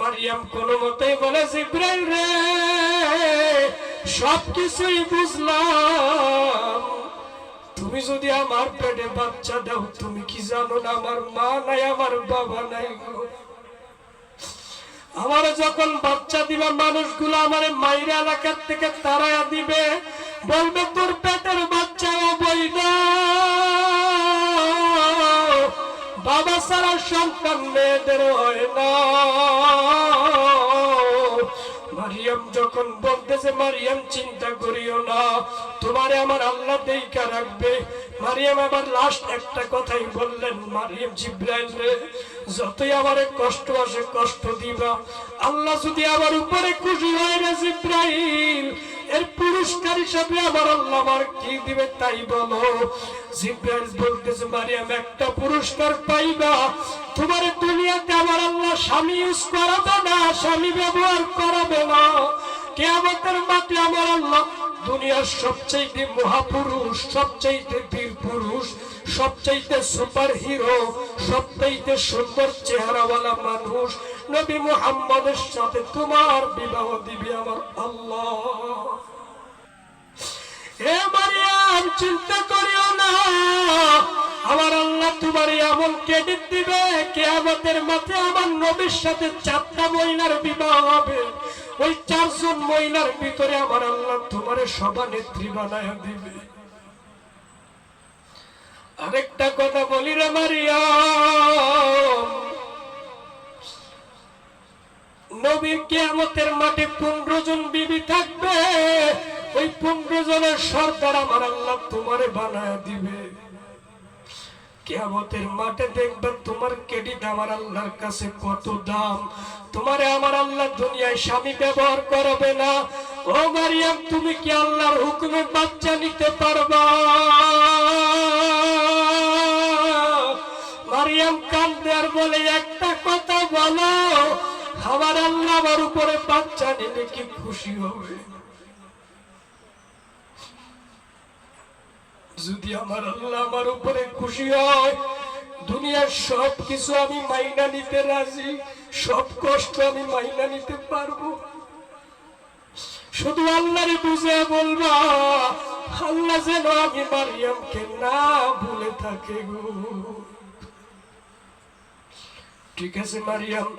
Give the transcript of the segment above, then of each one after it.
মারিয়াম কোন মতেই বলে জিব্রাইল রে সবকিছুই বুঝলাম, তুমি যদি আমার পেটে বাচ্চা দাও, তুমি কি জানো না আমার মা নাই আমার বাবা নাই গো। আমার যখন বাচ্চা দিবা মানুষগুলো আমার মায়ের এলাকার থেকে তাড়াইয়া দিবে, বলবে তোর পেটের বাচ্চা অবৈধ, বাবা ছাড়া সন্তান মেয়েদের হয় না। মারিয়াম যখন বলতেছে মারিয়াম চিন্তা করিও না, তোমারে আমার আল্লাহ দেখা রাখবে। মারিয়াম আবার লাস্ট একটা কথাই বললেন, মারিয়াম জিব্রাইল রে যতই আমারে কষ্ট আসে কষ্ট দিবা, আল্লাহ যদি আমার উপরে খুশি হয় রে জিব্রাইল, এর পুরস্কার হিসাবে আমার আল্লাহ আমার কি দিবে তাই বলো। জিব্রাইল বলতেছে মারিয়াম একটা পুরস্কার পাইবা, তোমার দুনিয়াতে আমার আল্লাহ স্বামী ইউজ করাবে না, স্বামী ব্যবহার করাবে না। কিয়ামতের মাঠে আমার আল্লাহ দুনিয়ার সবচেয়ে মহাপুরুষ, সবচেয়ে বীর পুরুষ, সবচেয়ে সুপার হিরো, সবচেয়ে সুন্দর চেহারাওয়ালা মানুষ নবী মুহাম্মদের সাথে তোমার বিবাহ দিবে আমার আল্লাহ। হে মারিয়াম চিন্তা করিও না, আমার আল্লাহ তোমার এমন ক্রেডিট দিবে, কিয়ামতের মাঠে আমার নবীর সাথে 4টা মহিলার বিবাহ হবে। ওই 4 জন মহিলার ভিতরে আমার আল্লাহ তোমার সভানেত্রী বানায় দিবে। আরেকটা কথা বলি রে মারিয়াম, নবীর কিয়ামতের মাঠে 15 জন বিবি থাকবে, ওই 15 জনের সর্দার আমার আল্লাহ তোমারে বানায় দিবে। কিয়ামতের মাঠে দেখবে তোমার ক্রেডিট আমার আল্লাহর কাছে কত দাম। তোমারে আমার আল্লাহ দুনিয়ায় স্বামী ব্যবহার করবে না। ও মারিয়াম তুমি কি আল্লাহর হুকুমে বাচ্চা নিতে পারবা? মারিয়াম কান্দে আর বলে একটা কথা বলো, আমার আল্লাহ আমার উপরে বাচ্চা নিলে কি খুশি হবে? যদি আমার আল্লাহ আমার উপরে খুশি হয়, দুনিয়ার সব কিছু আমি মাইনা নিতে রাজি, সব কষ্ট আমি মাইনা নিতে পারবো। শুধু আল্লাহরে বুঝে বলবা, আল্লাহ যেন আমি মারিয়ামকে না ভুলে থাকে গো। ঠিক আছে মারিয়াম,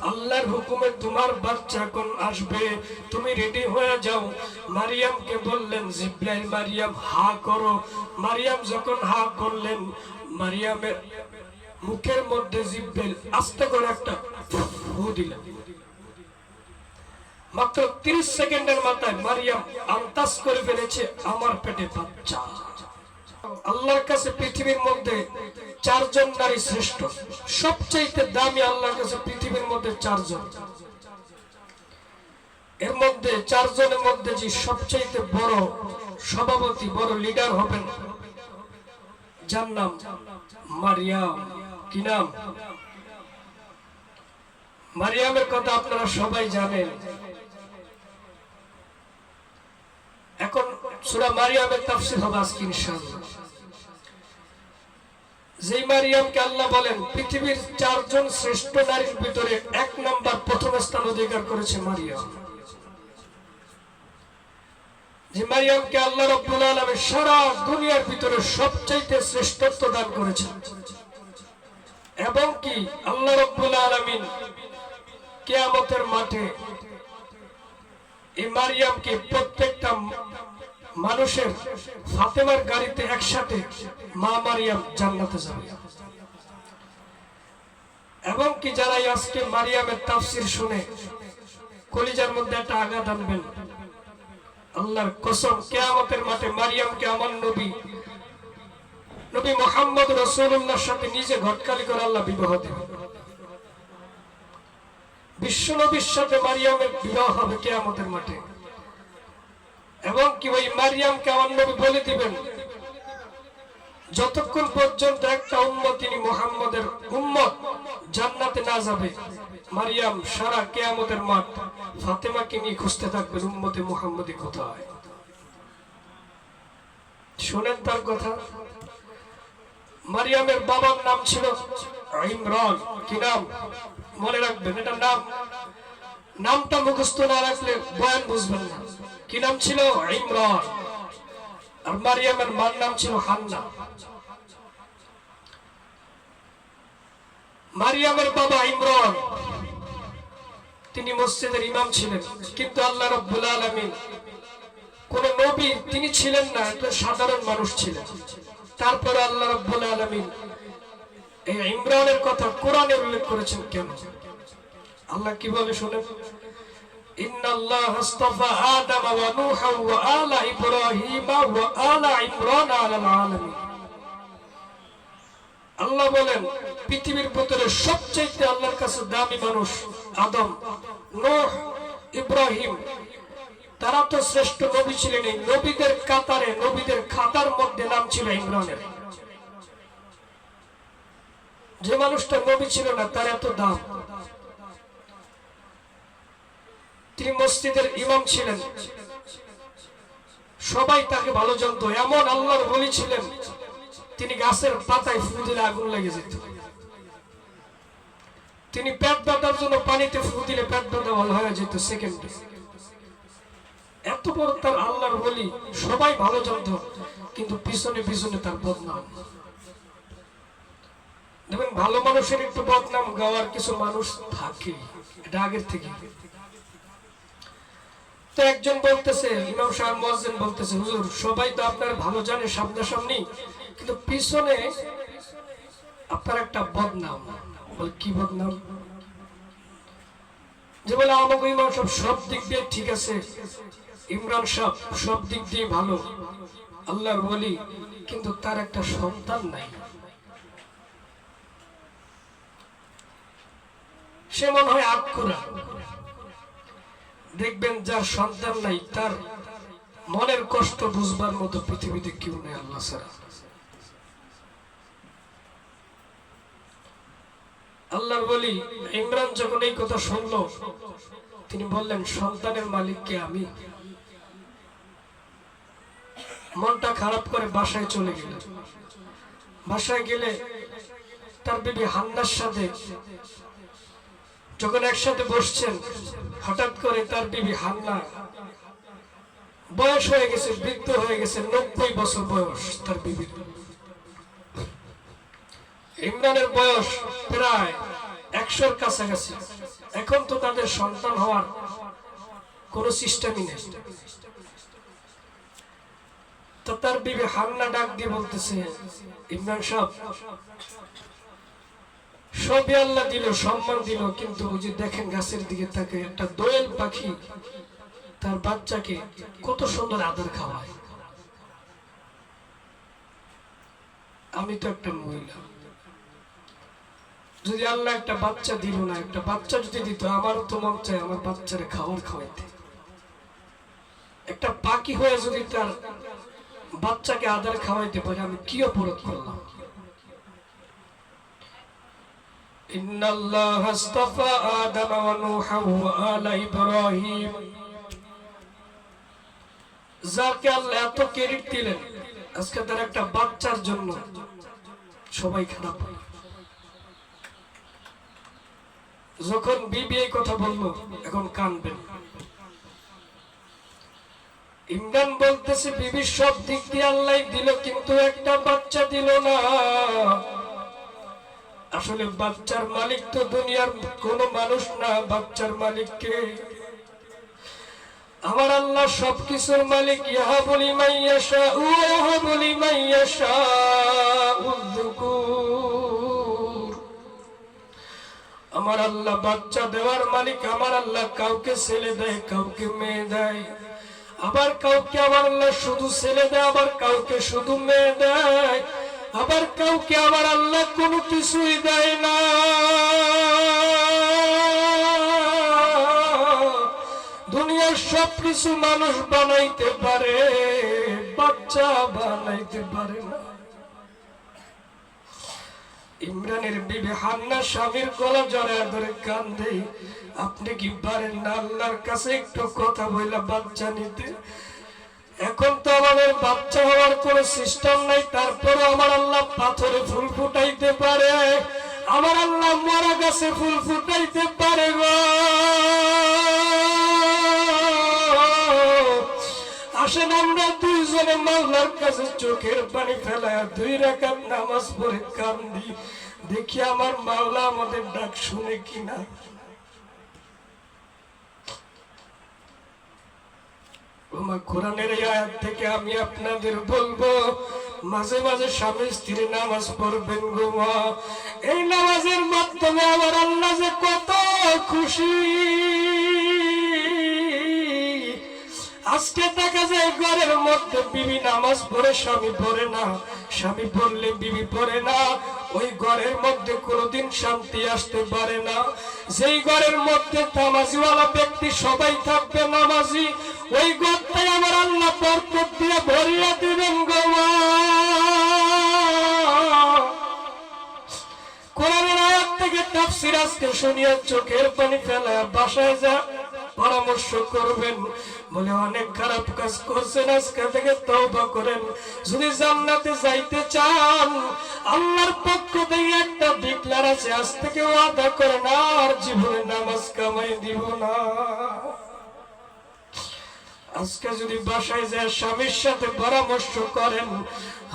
আল্লাহর হুকুমে তোমার বাচ্চা কোন আসবে, তুমি রেডি হয়ে যাও। মারিয়ামকে বললেন জিব্রাইল মারিয়াম হা করো। মারিয়াম যখন হা করলেন, মারিয়ামের মুখের মধ্যে জিব্রাইল আস্তে করে একটা ফু দিলেন। মাত্র 30 সেকেন্ডের মাথায় মারিয়াম আন্দাজ করে ফেলেছে আমার পেটে বাচ্চা। আল্লাহর কাছে পৃথিবীর মধ্যে 4 জন নারী শ্রেষ্ঠ, সবচেয়ে দামি আল্লাহর কাছে পৃথিবীর মধ্যে 4 জন। এর মধ্যে 4 জনের মধ্যে যে সবচেয়ে বড় সভাপতি, বড় লিডার হবেন, যার নাম মারিয়াম। কি নাম? মারিয়ামের কথা আপনারা সবাই জানেন। এখন সূরা মারিয়ামের তাফসীর হবে আজকে ইনশাআল্লাহ। যেই মারিয়ামকে আল্লাহ বলেন পৃথিবীর 4 জন শ্রেষ্ঠ নারীর ভিতরে 1 নাম্বার প্রথম স্থান অধিকার করেছে মারিয়াম। যে মারিয়ামকে আল্লাহ রাব্বুল আলামিন সারা দুনিয়ার ভিতরে সবচেয়ে শ্রেষ্ঠত্ব দান করেছেন, এবং কি আল্লাহ রাব্বুল আলামিন কিয়ামতের মাঠে এই মারিয়ামকে প্রত্যেকটা মানুষের ফাতেমার গাড়িতে একসাথে মা মারিয়াম জান্নাতে যাবে। এবং কি যারা আজকে মারিয়ামের তাফসীর শুনে কলিজার মধ্যে একটা আঘাত আনবেন, আল্লাহর কসম কিয়ামতের মাঠে মারিয়ামকে আমার নবী মুহাম্মদ রাসূলুল্লাহর সাথে নিজে ঘটকালি করে আল্লাহ বিবাহ দেবে। বিশ্ব নবীর সাথে মারিয়ামের বিবাহ হবে কিয়ামতের মাঠে। এবং কি ওই মারিয়ামকে আমার নবী বলে দিবেন, যতক্ষণ পর্যন্ত একটা উম্মতিনী মুহাম্মদের উম্মত জান্নাতে না যাবে, মারিয়াম সারা কিয়ামতের মাঠ ফাতেমাকে নিয়ে খুঁজতে থাকবেন উম্মতে মুহাম্মদি কোথায়। শুনেন তার কথা। মারিয়ামের বাবার নাম ছিল ইমরান। কি নাম? মনে রাখবেন, এটার নাম নামটা মুখস্থ না রাখলে বয়ান বুঝবেন না। কি নাম ছিল? ইমরান। আর মারিয়ামের মার নাম ছিল হান্না। মারিয়ামের বাবা ইমরান, তিনি মসজিদের ইমাম ছিলেন, কিন্তু আল্লাহ রাব্বুল আলামিন কোন নবী তিনি ছিলেন না, একটা সাধারণ মানুষ ছিলেন। তারপরে আল্লাহ রাব্বুল আলামিন এই ইমরানের কথা কোরআনে উল্লেখ করেছেন। কেন? আল্লাহ কি বলে শুনেন, ইন্নাল্লাহ আস্তাফা আদম ওয়া নূহ ওয়া আলা ইব্রাহিম ওয়া আলা ইমরান আলাল আলামিন। আল্লাহ বলেন পৃথিবীর ভিতরে সবচেয়ে আল্লাহর কাছে দামি মানুষ আদম, নূহ, ইব্রাহিম, তারা তো শ্রেষ্ঠ নবী ছিলেন। এই নবীদের কাতারে, নবীদের খাতার মধ্যে নাম ছিল ইমরানের। যে মানুষটা নবী ছিল না তার এত দাম। তিনি মসজিদের ইমাম ছিলেন, সবাই তাকে ভালো জানত। এমন আল্লাহর ওলি ছিলেন, তিনি গাছের পাতায় ফু দিলে আগুন লেগে যেত। তিনি পেট ব্যথার জন্য পানিতে ফু দিলে পেট ব্যথা ভালো হয়ে যেত সেকেন্ডে। এত বড় তার আল্লাহর ওলি, সবাই ভালো জানত, কিন্তু পিছনে পিছনে তার বদনাম। দেখবেন ভালো মানুষের একটু বদনাম গাওয়ার কিছু মানুষ থাকে, এটা আগের থেকে। তো একজন বলতেছে, ইমাম সাহেব মুয়াজ্জিন বলতেছে, হুজুর সবাই তো আপনার ভালো জানে সামনাসামনি, কিন্তু পিছনে আপনার একটা বদনাম। বল কি বদনাম? যে বলে আমাকে ইমাম সাহেব সব দিক দিয়ে ঠিক আছে, ইমরান সাহেব সব দিক দিয়ে ভালো, আল্লাহর ওলি, কিন্তু তার একটা সন্তান নাই। সে মনে হয় আকুরা। দেখবেন যার সন্তান নাই তার মনের কষ্ট বুঝবার মতো পৃথিবীতে কেউ নেই আল্লাহ ছাড়া। আল্লাহর ওলি ইমরান যখন এই কথা শুনলো, তিনি বললেন সন্তানের মালিককে আমি। মনটা খারাপ করে বাসায় চলে গেলেন। বাসায় গেলে তার বিবি হান্নার সাথে যখন একসাথে বসছেন, হঠাৎ করে তার বিবি হান্না বয়স হয়ে গেছে, বৃদ্ধ হয়ে গেছে, 90 বছর বয়স তার বিবির। ইমরানের বয়স প্রায় 100-র কাছাকাছি। এখন তো তাদের সন্তান হওয়ার কোনো সিস্টেমই নেই। তো তার বিবি হান্না ডাক দিয়ে বলতেছে, ইমরান সাহেব সবই আল্লাহ দিল, সম্মান দিল, কিন্তু ওই যে দেখেন গাছের দিকে তাকে একটা দোয়েল পাখি তার বাচ্চাকে কত সুন্দর আদর খাওয়ায়। আমি তো একটা মহিলা, যদি আল্লাহ একটা বাচ্চা দিল না, একটা বাচ্চা যদি দিত, আমারও তো মন চায় আমার বাচ্চারে খাবার খাওয়াইতে। একটা পাখি হয়ে যদি তার বাচ্চাকে আদর খাওয়াইতে পারে, আমি কি অপরাধ করলাম? ইন্নাল্লাহ আস্তাফা আদম ওয়া নূহ ওয়া আলা ইব্রাহিম। যাকে আল্লাহ এত ক্রেডিট দিলেন, আজকে তার একটা বাচ্চার জন্য সবাই খারাপ। যখন বিবি এই কথা বললো, এখন কানবেন। ইমরান বলতেছে বিবি সব দিক দিয়ে আল্লাহ দিল, কিন্তু একটা বাচ্চা দিল না। আসলে বাচ্চার মালিক তো দুনিয়ার কোন মানুষ না, বাচ্চার মালিক কে? আমার আল্লাহ সবকিছুর মালিক। ইয়াহাবু লিমান ইয়াশাউ ওয়া ইয়াহাবু লিমান ইয়াশাউয যুকুর। আমার আল্লাহ বাচ্চা দেওয়ার মালিক। আমার আল্লাহ কাউকে ছেলে দেয়, কাউকে মেয়ে দেয়, আবার কাউকে আমার আল্লাহ শুধু ছেলে দেয়, আবার কাউকে শুধু মেয়ে দেয়, আবার কাউকে আমার আল্লাহ কোনো কিছুই দেয় না। দুনিয়ার সবকিছু মানুষ বানাইতে পারে, বাচ্চা বানাইতে পারে না। ইমরানের বিবি হান্না স্বামীর গলা জড়ায় ধরে কান্দে, আপনি কি পারেন না আল্লাহর কাছে একটু কথা বইলা বাচ্চা নিতে? এখন তো আমাদের বাচ্চা হওয়ার কোন সিস্টেম নাই, তারপরে আমার আল্লাহ পাথরে ফুল ফুটাইতে পারে, আমার আল্লাহ মরা গাছে ফুল ফুটাইতে পারে গো। আসেন আমরা দুইজনে মাওলার কাছে চোখের পানি ফেলায় 2 রাকাত নামাজ পড়ে কান্দি, দেখি আমার মাওলা আমাদের ডাক শুনে কিনা। কোরআনের এই আয়াত থেকে আমি আপনাদের বলবো, মাঝে মাঝে স্বামী স্ত্রী নামাজ পড়বেন গো মা। এই নামাজের মাধ্যমে আমার আল্লাহ যে কত খুশি। আজকে দেখা যায় ঘরের মধ্যে বিবি নামাজ পড়ে স্বামী পড়ে না, স্বামী পড়লে বিবি পড়ে না, ওই ঘরের মধ্যে কোনোদিন শান্তি আসতে পারে না। যেই ঘরের মধ্যে নামাজিওয়ালা ব্যক্তি সবাই থাকবে নামাজি, ওই ঘরটাই আমার আল্লাহ বরকত দিয়ে ভরিয়ে দিবেন গো মা। কোরআনের আয়াত থেকে তাফসীর আজকে শুনিয়া চোখের পানি ফেলায় বাসায় যা পরামর্শ করবেন। বলে অনেক খারাপ কাজ করছেন, আজকে থেকে তওবা করেন। যদি জান্নাতে যাইতে চান, আল্লাহর পক্ষ থেকে একটা ডিক্লার আছে, আজ থেকে ওয়াদা করেন আর জীবনে নামাজ কামাই দিব না। আজকে যদি বাসায় যায় স্বামীর সাথে পরামর্শ করেন,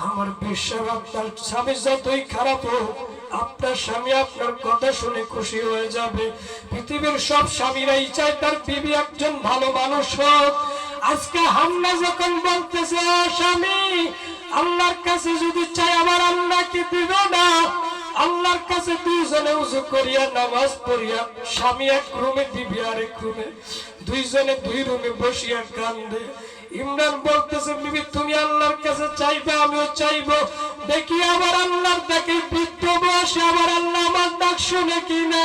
আমার বিশ্বাস আপনার স্বামী যতই খারাপ হোক, আপনার স্বামী আপনার কথা শুনে খুশি হয়ে যাবে। পৃথিবীর সব স্বামীরাই চায় তার বিবি একজন ভালো মানুষ হোক। আজকে হান্না যখন বলতেছে, স্বামী আল্লাহর কাছে যদি চাই আমার আল্লাহকে দিবে না, আল্লাহর কাছে দুইজনে উযু করিয়া নামাজ পড়িয়া, স্বামী এক রুমে বিবি আরেক রুমে, দুইজনে 2 রুমে বসিয়া কান্দে। ইমরান বলতেছে, বিবি তুমি আল্লাহর কাছে চাইবে, আমিও চাইবো, দেখি আমার আল্লাহর ডাকে বৃদ্ধ বয়সে আমার আল্লাহ আমার ডাক শুনে কিনা।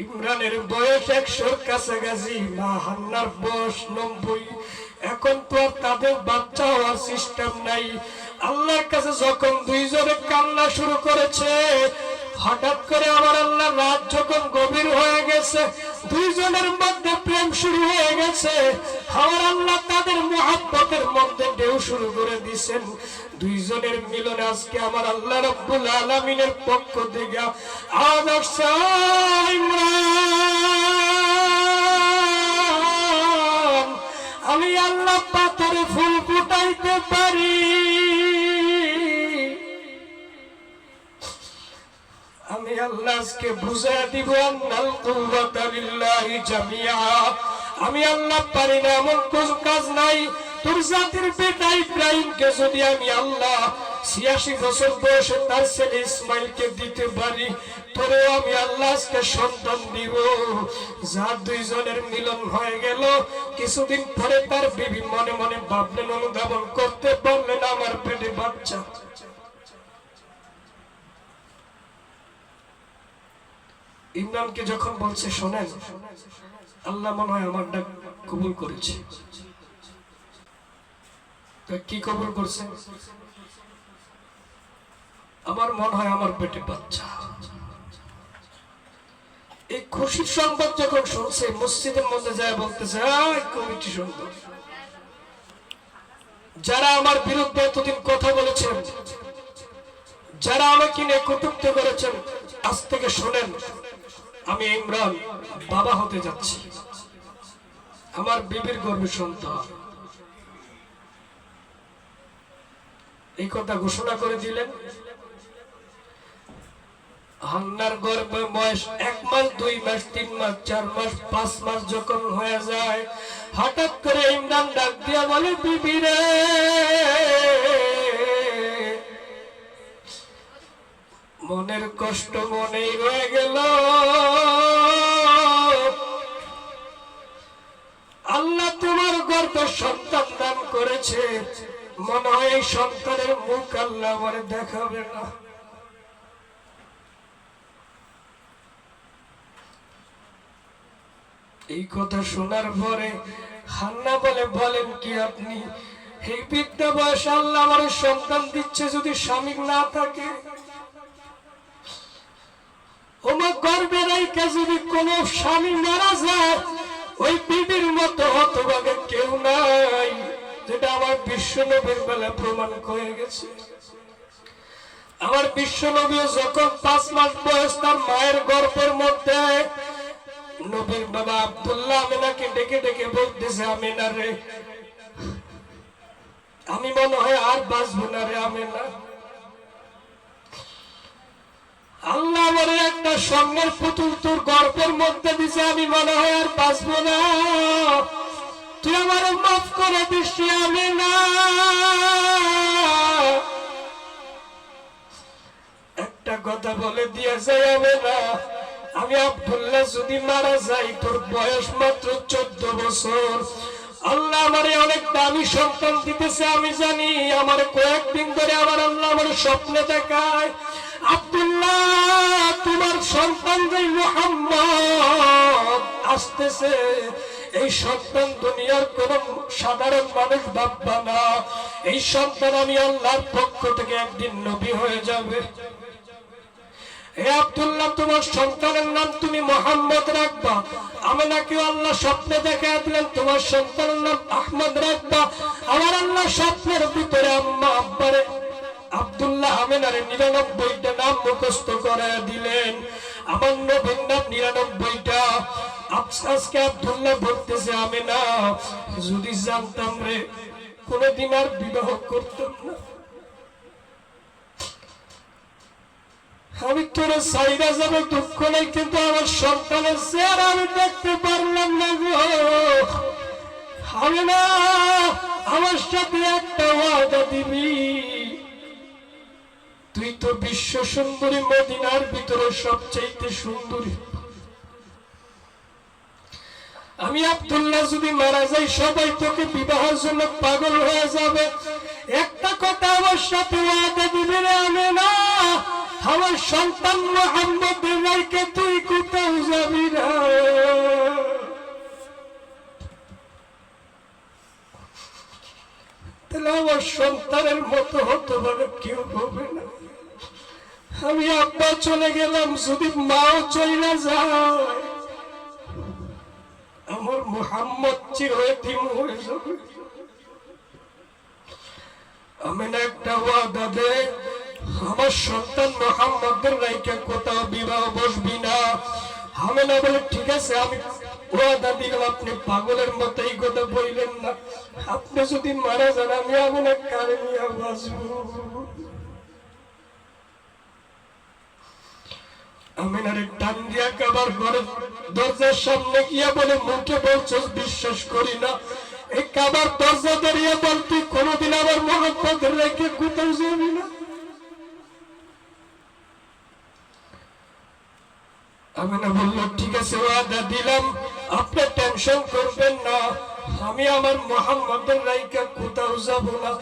ইমরানের বয়স 100-র কাছাকাছি, মা হান্নার বয়স 90। এখন তো আর তাদের বাচ্চা হওয়ার সিস্টেম নাই। আল্লাহর কাছে যখন দুইজনে কান্না শুরু করেছে, হঠাৎ করে আমার আল্লাহ রাত যখন গভীর হয়ে গেছে, দুইজনের মধ্যে প্রেম শুরু হয়ে গেছে। আমার আল্লাহ তাদের মুহাব্বতের মধ্যে ঢেউ শুরু করে দিয়েছেন। দুইজনের মিলনে আজকে আমার আল্লাহ রাব্বুল আলামিনের পক্ষ থেকে আদেশ, আমি আল্লাহ পাথরে ফুল ফুটাইতে পারি, আমি আল্লাহ আজকে বুঝা দিব, আন্নাল কুওয়াতা লিল্লাহি জামিআ। আমি আল্লাহ পারি না এমন কোন কাজ নাই। তোর জাতির বেটা ইব্রাহিমকে যদি আমি আল্লাহ 86 বছর বয়সে তার ছেলে ইসমাইলকে দিতে পারি, তোরে আমি আল্লাহ আজকে সন্তান দিব। যার দুইজনের মিলন হয়ে গেল, কিছুদিন পরে তার বিবি মনে মনে ভাবলেন, অনুধাবন করতে পারলেন, আমার পেটে বাচ্চা। ইমরানকে যখন বলছে, শোনেন আল্লাহ মনে হয় আমার ডাক কবুল করেছে। কি কবুল করছে? আমার মনে হয় আমার পেটে বাচ্চা। এই খুশির সংবাদ যখন শুনছে, মসজিদের মধ্যে যায় বলতেছে, কমিটি সুন্দর, যারা আমার বিরুদ্ধে এতদিন কথা বলেছেন, যারা আমাকে নিয়ে কটূক্তি করেছেন, আজ থেকে শোনেন, আমি ইমরান বাবা হতে যাচ্ছি, আমার বিবির গর্ভে সন্তান। এই কথা ঘোষণা করে দিলেন। হান্নার গর্ভে বয়স 1 মাস, 2 মাস, 3 মাস, 4 মাস, 5 মাস যখন হয়ে যায়, হঠাৎ করে ইমরান ডাক দিয়া বলে, বিবি রে, মনের কষ্ট মনেই রয়ে গেল। আল্লাহ তোমার গর্ভে সন্তান দান করেছে, মনে হয় এই সন্তানের মুখ আল্লাহ আমার দেখাবে না। এই কথা শোনার পরে হান্না বলে, বলেন কি আপনি? এই বৃদ্ধা বয়সে আল্লাহ আমার সন্তান দিচ্ছে, যদি স্বামী না থাকে, ওমা গর্ভে রেখে যদি কোন স্বামী মারা যায়, ওই বিবির মতো হতভাগে কেউ নাই, যেটা আমার বিশ্ব নবীর বেলা প্রমাণ হয়ে গেছে। আমার বিশ্ব নবী যখন 5 মাস বয়স তার মায়ের গর্ভের মধ্যে নবীর বাবা আব্দুল্লাহ আমিনাকে ডেকে ডেকে বলতেছে, আমিনা রে, আমি মনে হয় আর বাঁচবো না রে আমিনা। আল্লাহ আমার একটা স্বর্ণের পুতুল তোর গর্ভের মধ্যে দিছে, আমি মনে হয় আর বাঁচবো না, তুই আমার মাফ করে দিস আমিনা। একটা কথা বলে দিয়ে যাই আমিনা, আমি আব্দুল্লাহ যদি মারা যাই তোর বয়স মাত্র 14 বছর, আল্লাহ আমারে অনেক দামি সন্তান দিতেছে আমি জানি। আমার কয়েকদিন ধরে আমার আল্লাহ আমার স্বপ্নে দেখায়, আব্দুল্লাহ তোমার সন্তান যে মুহাম্মদ আসতেছে, এই সন্তান দুনিয়ার কোন সাধারণ মানুষ ভাববা না, এই সন্তান আমি আল্লাহর পক্ষ থেকে একদিন নবী হয়ে যাবে। হে আব্দুল্লাহ তোমার সন্তানের নাম তুমি মুহাম্মদ রাখবা। আমিনাকে আল্লাহ স্বপ্নে দেখায় দিলেন তোমার সন্তানের নাম আহমদ রাখবা। আমার আল্লাহ স্বপ্নের ভিতরে আম্মা আব্বারে আব্দুল্লাহ আমিনারে 99টা নাম মুখস্থ করায় দিলেন। আমার নবীর নাম 99টা। আজকে আব্দুল্লাহ বলতেছে, আমিনা যদি জানতাম রে কোনদিন আর বিবাহ করতাম না, আমি তোরা সাইরা যাবে দুঃখ নেই, কিন্তু আমার সন্তানের চেহারা আমি দেখতে পারলাম না গো। আমি না, আমার সাথে একটা ওয়াদা দিবি, তুই তো বিশ্ব সুন্দরী, মদিনার ভিতরে সবচেয়ে সুন্দরী। আমি আব্দুল্লাহ যদি মারা যাই সবাই তোকে বিবাহের জন্য পাগল হয়ে যাবে, একটা কথা আমার সাথে ওয়াদা দিবি রে আমিনা, আমার সন্তান মুহাম্মদের রাইকে তুই কোথাও যাবি না। তাহলে আমার সন্তানের মতো হতে পারে কেউ হবে না। আমি আব্বা চলে গেলাম, যদি মাও চলে যায়, আমার মুহাম্মদ চিরদিন হয়ে যাবে। আমি না একটা ওয়াদা দে, আমার সন্তান মুহাম্মদের রাইকে কোথাও বিবাহ বসবি না। আমি না বলে ঠিক আছে, আমি ওয়াদা দিলাম। আপনি পাগলের মতো এই কথা বললেন না, আপনি যদি মারা যান আমি না কারে নিয়ে বাঁচবো। আমিনারে টান দিয়া কাবার ঘরের দরজার সামনে গিয়া বলে, মুখে বলছস বিশ্বাস করি না, এই কাবার দরজা দাঁড়িয়ে বল তুই কোনোদিন আমার মুহাম্মদের রাইকে কোথাও যাবি না। আমিনা বলল ঠিক আছে ওয়াদা দিলাম, আপনি টেনশন করবেন না, আমি আমার মুহাম্মদের রাইকা কোথাও যাব না।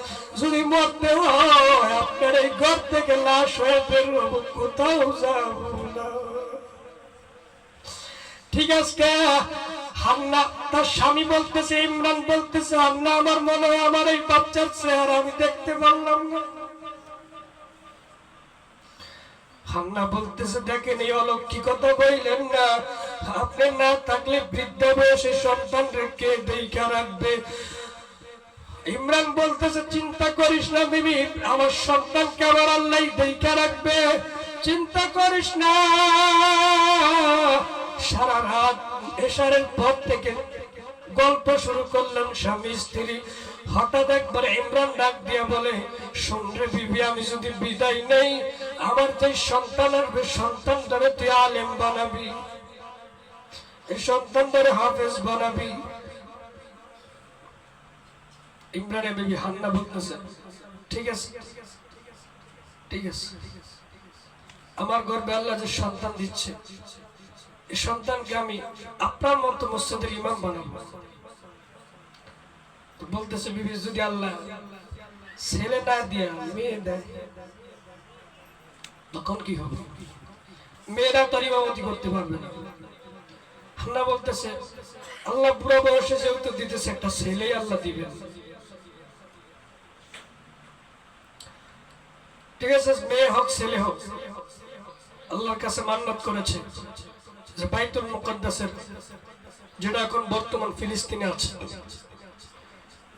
যদি মরতে হয় আপনার এই ঘর থেকে লাশ হয়ে বের হবো, কোথাও যাব না। ঠিক আছে। হান্না তার স্বামী বলতেছে, ইমরান বলতেছে, হান্না আমার মনে হয় আমার এই বাচ্চার চেহারা আমি দেখতে পারলাম না। হান্না বলতেছে, দেখেন এই অলৌকিকতা বললেন না, আপনি না থাকলে বৃদ্ধ বয়সে সন্তান রেখে দেখা রাখবে। ইমরান বলতেছে, চিন্তা করিস না বিবি, আমার সন্তানকে আমার আল্লাহ দেখা রাখবে, চিন্তা করিস না। সারা রাত এশারের পর থেকে গল্প শুরু করলাম স্বামী স্ত্রী। হঠাৎ একবার ইমরান ডাক দিয়া বলে, শোন রে বিবি, আমি যদি বিদায় নেই, আমার যে সন্তান আসবে সন্তানটারে তুই আলেম বানাবি, এই সন্তানটারে হাফেজ বানাবি। ইমরানের বিবি হান্না বলতেছে, ঠিক আছে ঠিক আছে, আমার গর্বে আল্লাহ যে সন্তান দিচ্ছে, এই সন্তানকে আমি আপনার মতো মসজিদের ইমাম বানাবো। বলতেছে বিবি, যদি আল্লাহ ছেলে না দিয়ে মেয়ে দেয় তখন কি হবে? মেয়েরা তার ইমামতি করতে পারবে না। হান্না বলতেছে, আল্লাহ বুড়া বয়সে যেহেতু দিতেছে, একটা ছেলেই আল্লাহ দিবেন। ঠিক আছে, মেয়ে হোক ছেলে হোক, আল্লাহর কাছে মান্নাত করেছে যে বাইতুল মুকাদ্দাসের, যেটা এখন বর্তমান ফিলিস্তিনে আছে,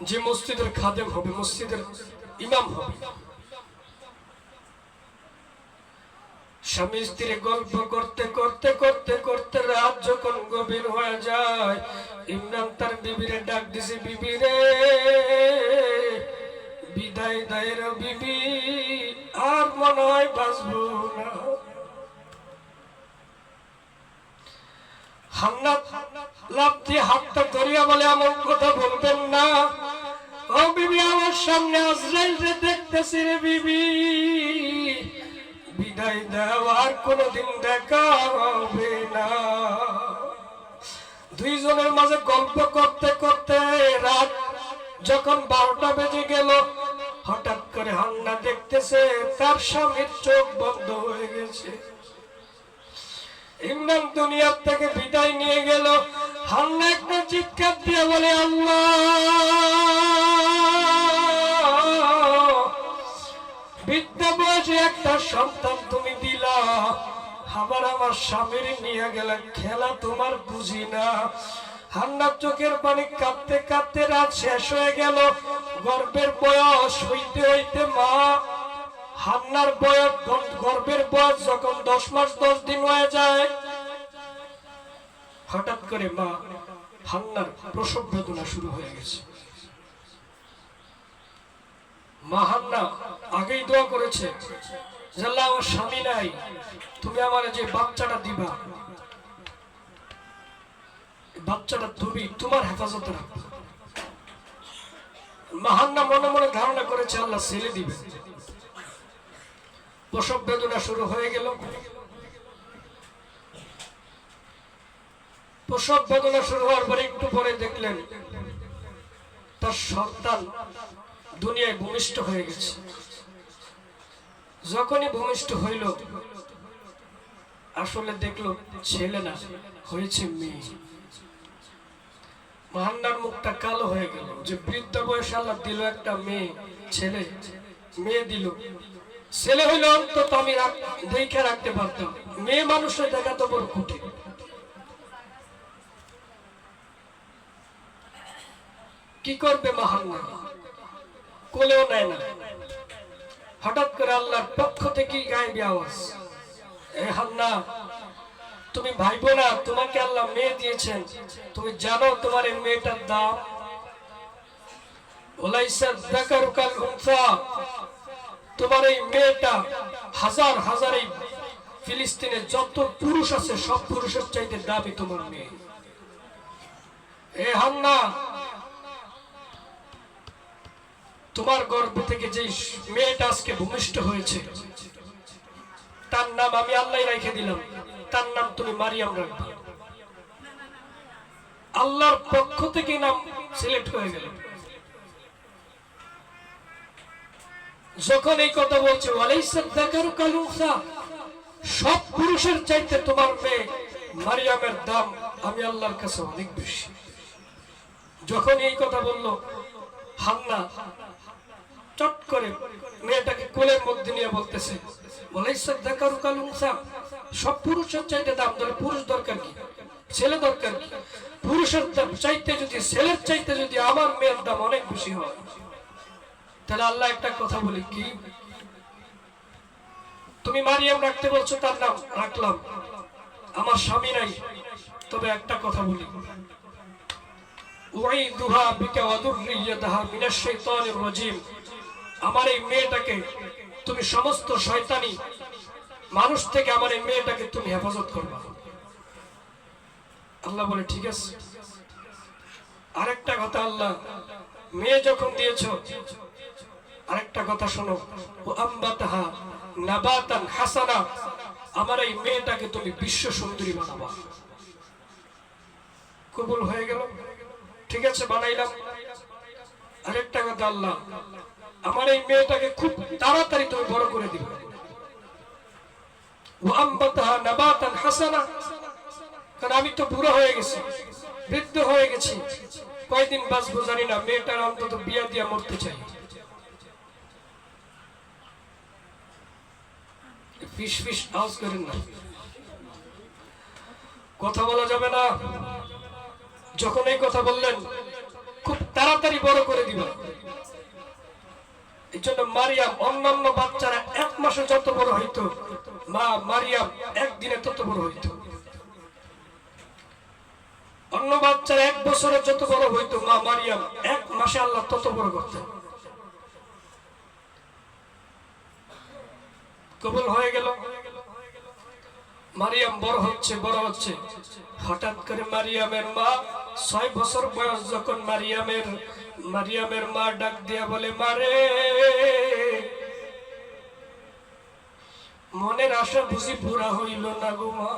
যে মসজিদের খাদেম হবে, মসজিদের ইমাম হবে, স্বামী স্ত্রী গল্প করতে করতে করতে করতে রাত যখন গভীর হয়ে যায়, ইমরান তার বিবিরে ডাক দিছে, বিবি রে বিদায় দায়ের বিবি, আর মনে হয় বাঁচবো না। হান্না লাফ দিয়ে হাতটা ধরিয়া বলে, এমন কথা বলবেন না। ও বিবি, আমার সামনে আজরাইল রে দেখতেছি রে বিবি, বিদায় দাও, আর কোনদিন দেখা হবে না। দুইজনের মাঝে গল্প করতে করতে রাত যখন 12টা বেজে গেল, হঠাৎ করে হান্না দেখতেছে তার স্বামীর চোখ বন্ধ হয়ে গেছে। ইমরান দুনিয়ার থেকে বিদায় নিয়ে গেল। হান্না একটা চিৎকার দিয়ে বলে, আল্লাহ, বৃদ্ধা বয়সে একটা সন্তান তুমি দিলা, আবার আমার স্বামীর নিয়ে গেলে, খেলা তোমার বুঝি না। হান্নার চোখের পানি কাঁদতে কাঁদতে রাত শেষ হয়ে গেল। গর্ভের বয়স হইতে হইতে মা হান্নার বয়স, গর্ভের বয়স যখন 10 মাস 10 দিন হয়ে যায়, হঠাৎ করে মা হান্নার প্রসব বেদনা শুরু হয়ে গেছে। মা হান্না আগেই দোয়া করেছে, আল্লাহ, আমার স্বামী নাই, তুমি আমার যে বাচ্চাটা দিবা, বাচ্চাটা তুমি তোমার হেফাজতে রাখবে। মা হান্না মনে মনে ধারণা করেছে আল্লাহ ছেলে দিবে। প্রসব বেদনা শুরু হয়ে গেল। প্রসব বেদনা শুরু হওয়ার পরে একটু পরে দেখলেন তার সন্তান দুনিয়ায় ভূমিষ্ঠ হয়ে গেছে। যখনই ভূমিষ্ঠ হইল, আসলে দেখলো ছেলে না, হয়েছে মেয়ে। হান্নার মুখটা কালো হয়ে গেল, যে বৃদ্ধ বয়সে আল্লাহ দিল একটা মেয়ে, ছেলে, মেয়ে দিল। ছেলে হইলে অন্তত আমি দেখে রাখতে পারতাম, মেয়ে মানুষের দেখা তো বড় কঠিন। কি করবে মা হান্না? কোলেও নেয় না। হঠাৎ করে আল্লাহর পক্ষ থেকে গায়েবী আওয়াজ, এ হান্না, তুমি ভাইবো না, তোমাকে আল্লাহ মেয়ে দিয়েছেন, তুমি জানো তোমার এই মেয়েটার দাম? ওলাইসা যাকারু কাল উনসা, তোমার এই মেয়েটা হাজার হাজার এই ফিলিস্তিনে যত পুরুষ আছে সব পুরুষের চাইতে দামি তোমার মেয়ে। এ হান্না, তোমার গর্ভ থেকে যে মেয়েটা আজকে ভূমিষ্ঠ হয়েছে, তার নাম আমি আল্লাহ রেখে দিলাম, তার নাম তুমি মারিয়াম রাখবে। আল্লাহর পক্ষ থেকে নাম সিলেক্ট হয়ে গেল। যখন এই কথা বলছে, সব পুরুষের চাইতে তোমার মেয়ে মারিয়ামের দাম আমি আল্লাহর কাছে অনেক বেশি। যখন এই কথা বলল, হান্না চট করে মেয়েটাকে কোলের মধ্যে নিয়ে বলতেছে, সব পুরুষের চাইতে দাম, ধরে পুরুষ দরকার কি, ছেলে দরকার কি? পুরুষের চাইতে যদি, ছেলের চাইতে যদি আমার মেয়ের দাম অনেক বেশি হয়, তাহলে আল্লাহ একটা কথা বলি, কি তুমি মারিয়াম রাখতে বলছো, তার নাম রাখলাম, আমার স্বামী নাই, তবে একটা কথা বলি, আমার এই মেয়েটাকে তুমি সমস্ত শয়তানি মানুষ থেকে আমার এই মেয়েটাকে তুমি হেফাজত করবা। আল্লাহ বলে ঠিক আছে। আরেকটা কথা, আল্লাহ মেয়ে যখন দিয়েছো, আরেকটা কথা শোনো, ও আম্বাতাহা নাবাতান হাসানা, আমার এই মেয়েটাকে তুমি বিশ্ব সুন্দরী বানাবা। কবুল হয়ে গেল, ঠিক আছে, বানাইলাম। আরেকটা কথা, আল্লাহ আমার এই মেয়েটাকে খুব তাড়াতাড়ি তুমি বড় করে দিবে। ও আম্বাতাহা নাবাতান হাসানা, কারণ আমি তো বুড়ো হয়ে গেছি, বৃদ্ধ হয়ে গেছি, কয়দিন বাঁচবো জানি না, মেয়েটার অন্তত বিয়া দিয়া মরতে চাই। ফিস ফিস আওয়াজ করেন না, কথা বলা যাবে না। যখন এই কথা বললেন, খুব তাড়াতাড়ি বড় করে দিবা, এই জন্য মারিয়াম অন্যান্য বাচ্চারা 1 মাসে যত বড় হইতো, মা মারিয়াম একদিনে তত বড় হইতো। অন্য বাচ্চারা 1 বছরে যত বড় হইতো, মা মারিয়াম 1 মাসে আল্লাহ তত বড় করতেন। কবুল হয়ে গেল। মারিয়াম বড় হচ্ছে বড় হচ্ছে, হঠাৎ করে মারিয়ামের মা 6 বছর বয়স যখন মারিয়ামের মা ডাক দিয়া বলে, মারে মনের আশা বুঝি পুরা হইল না গো মা,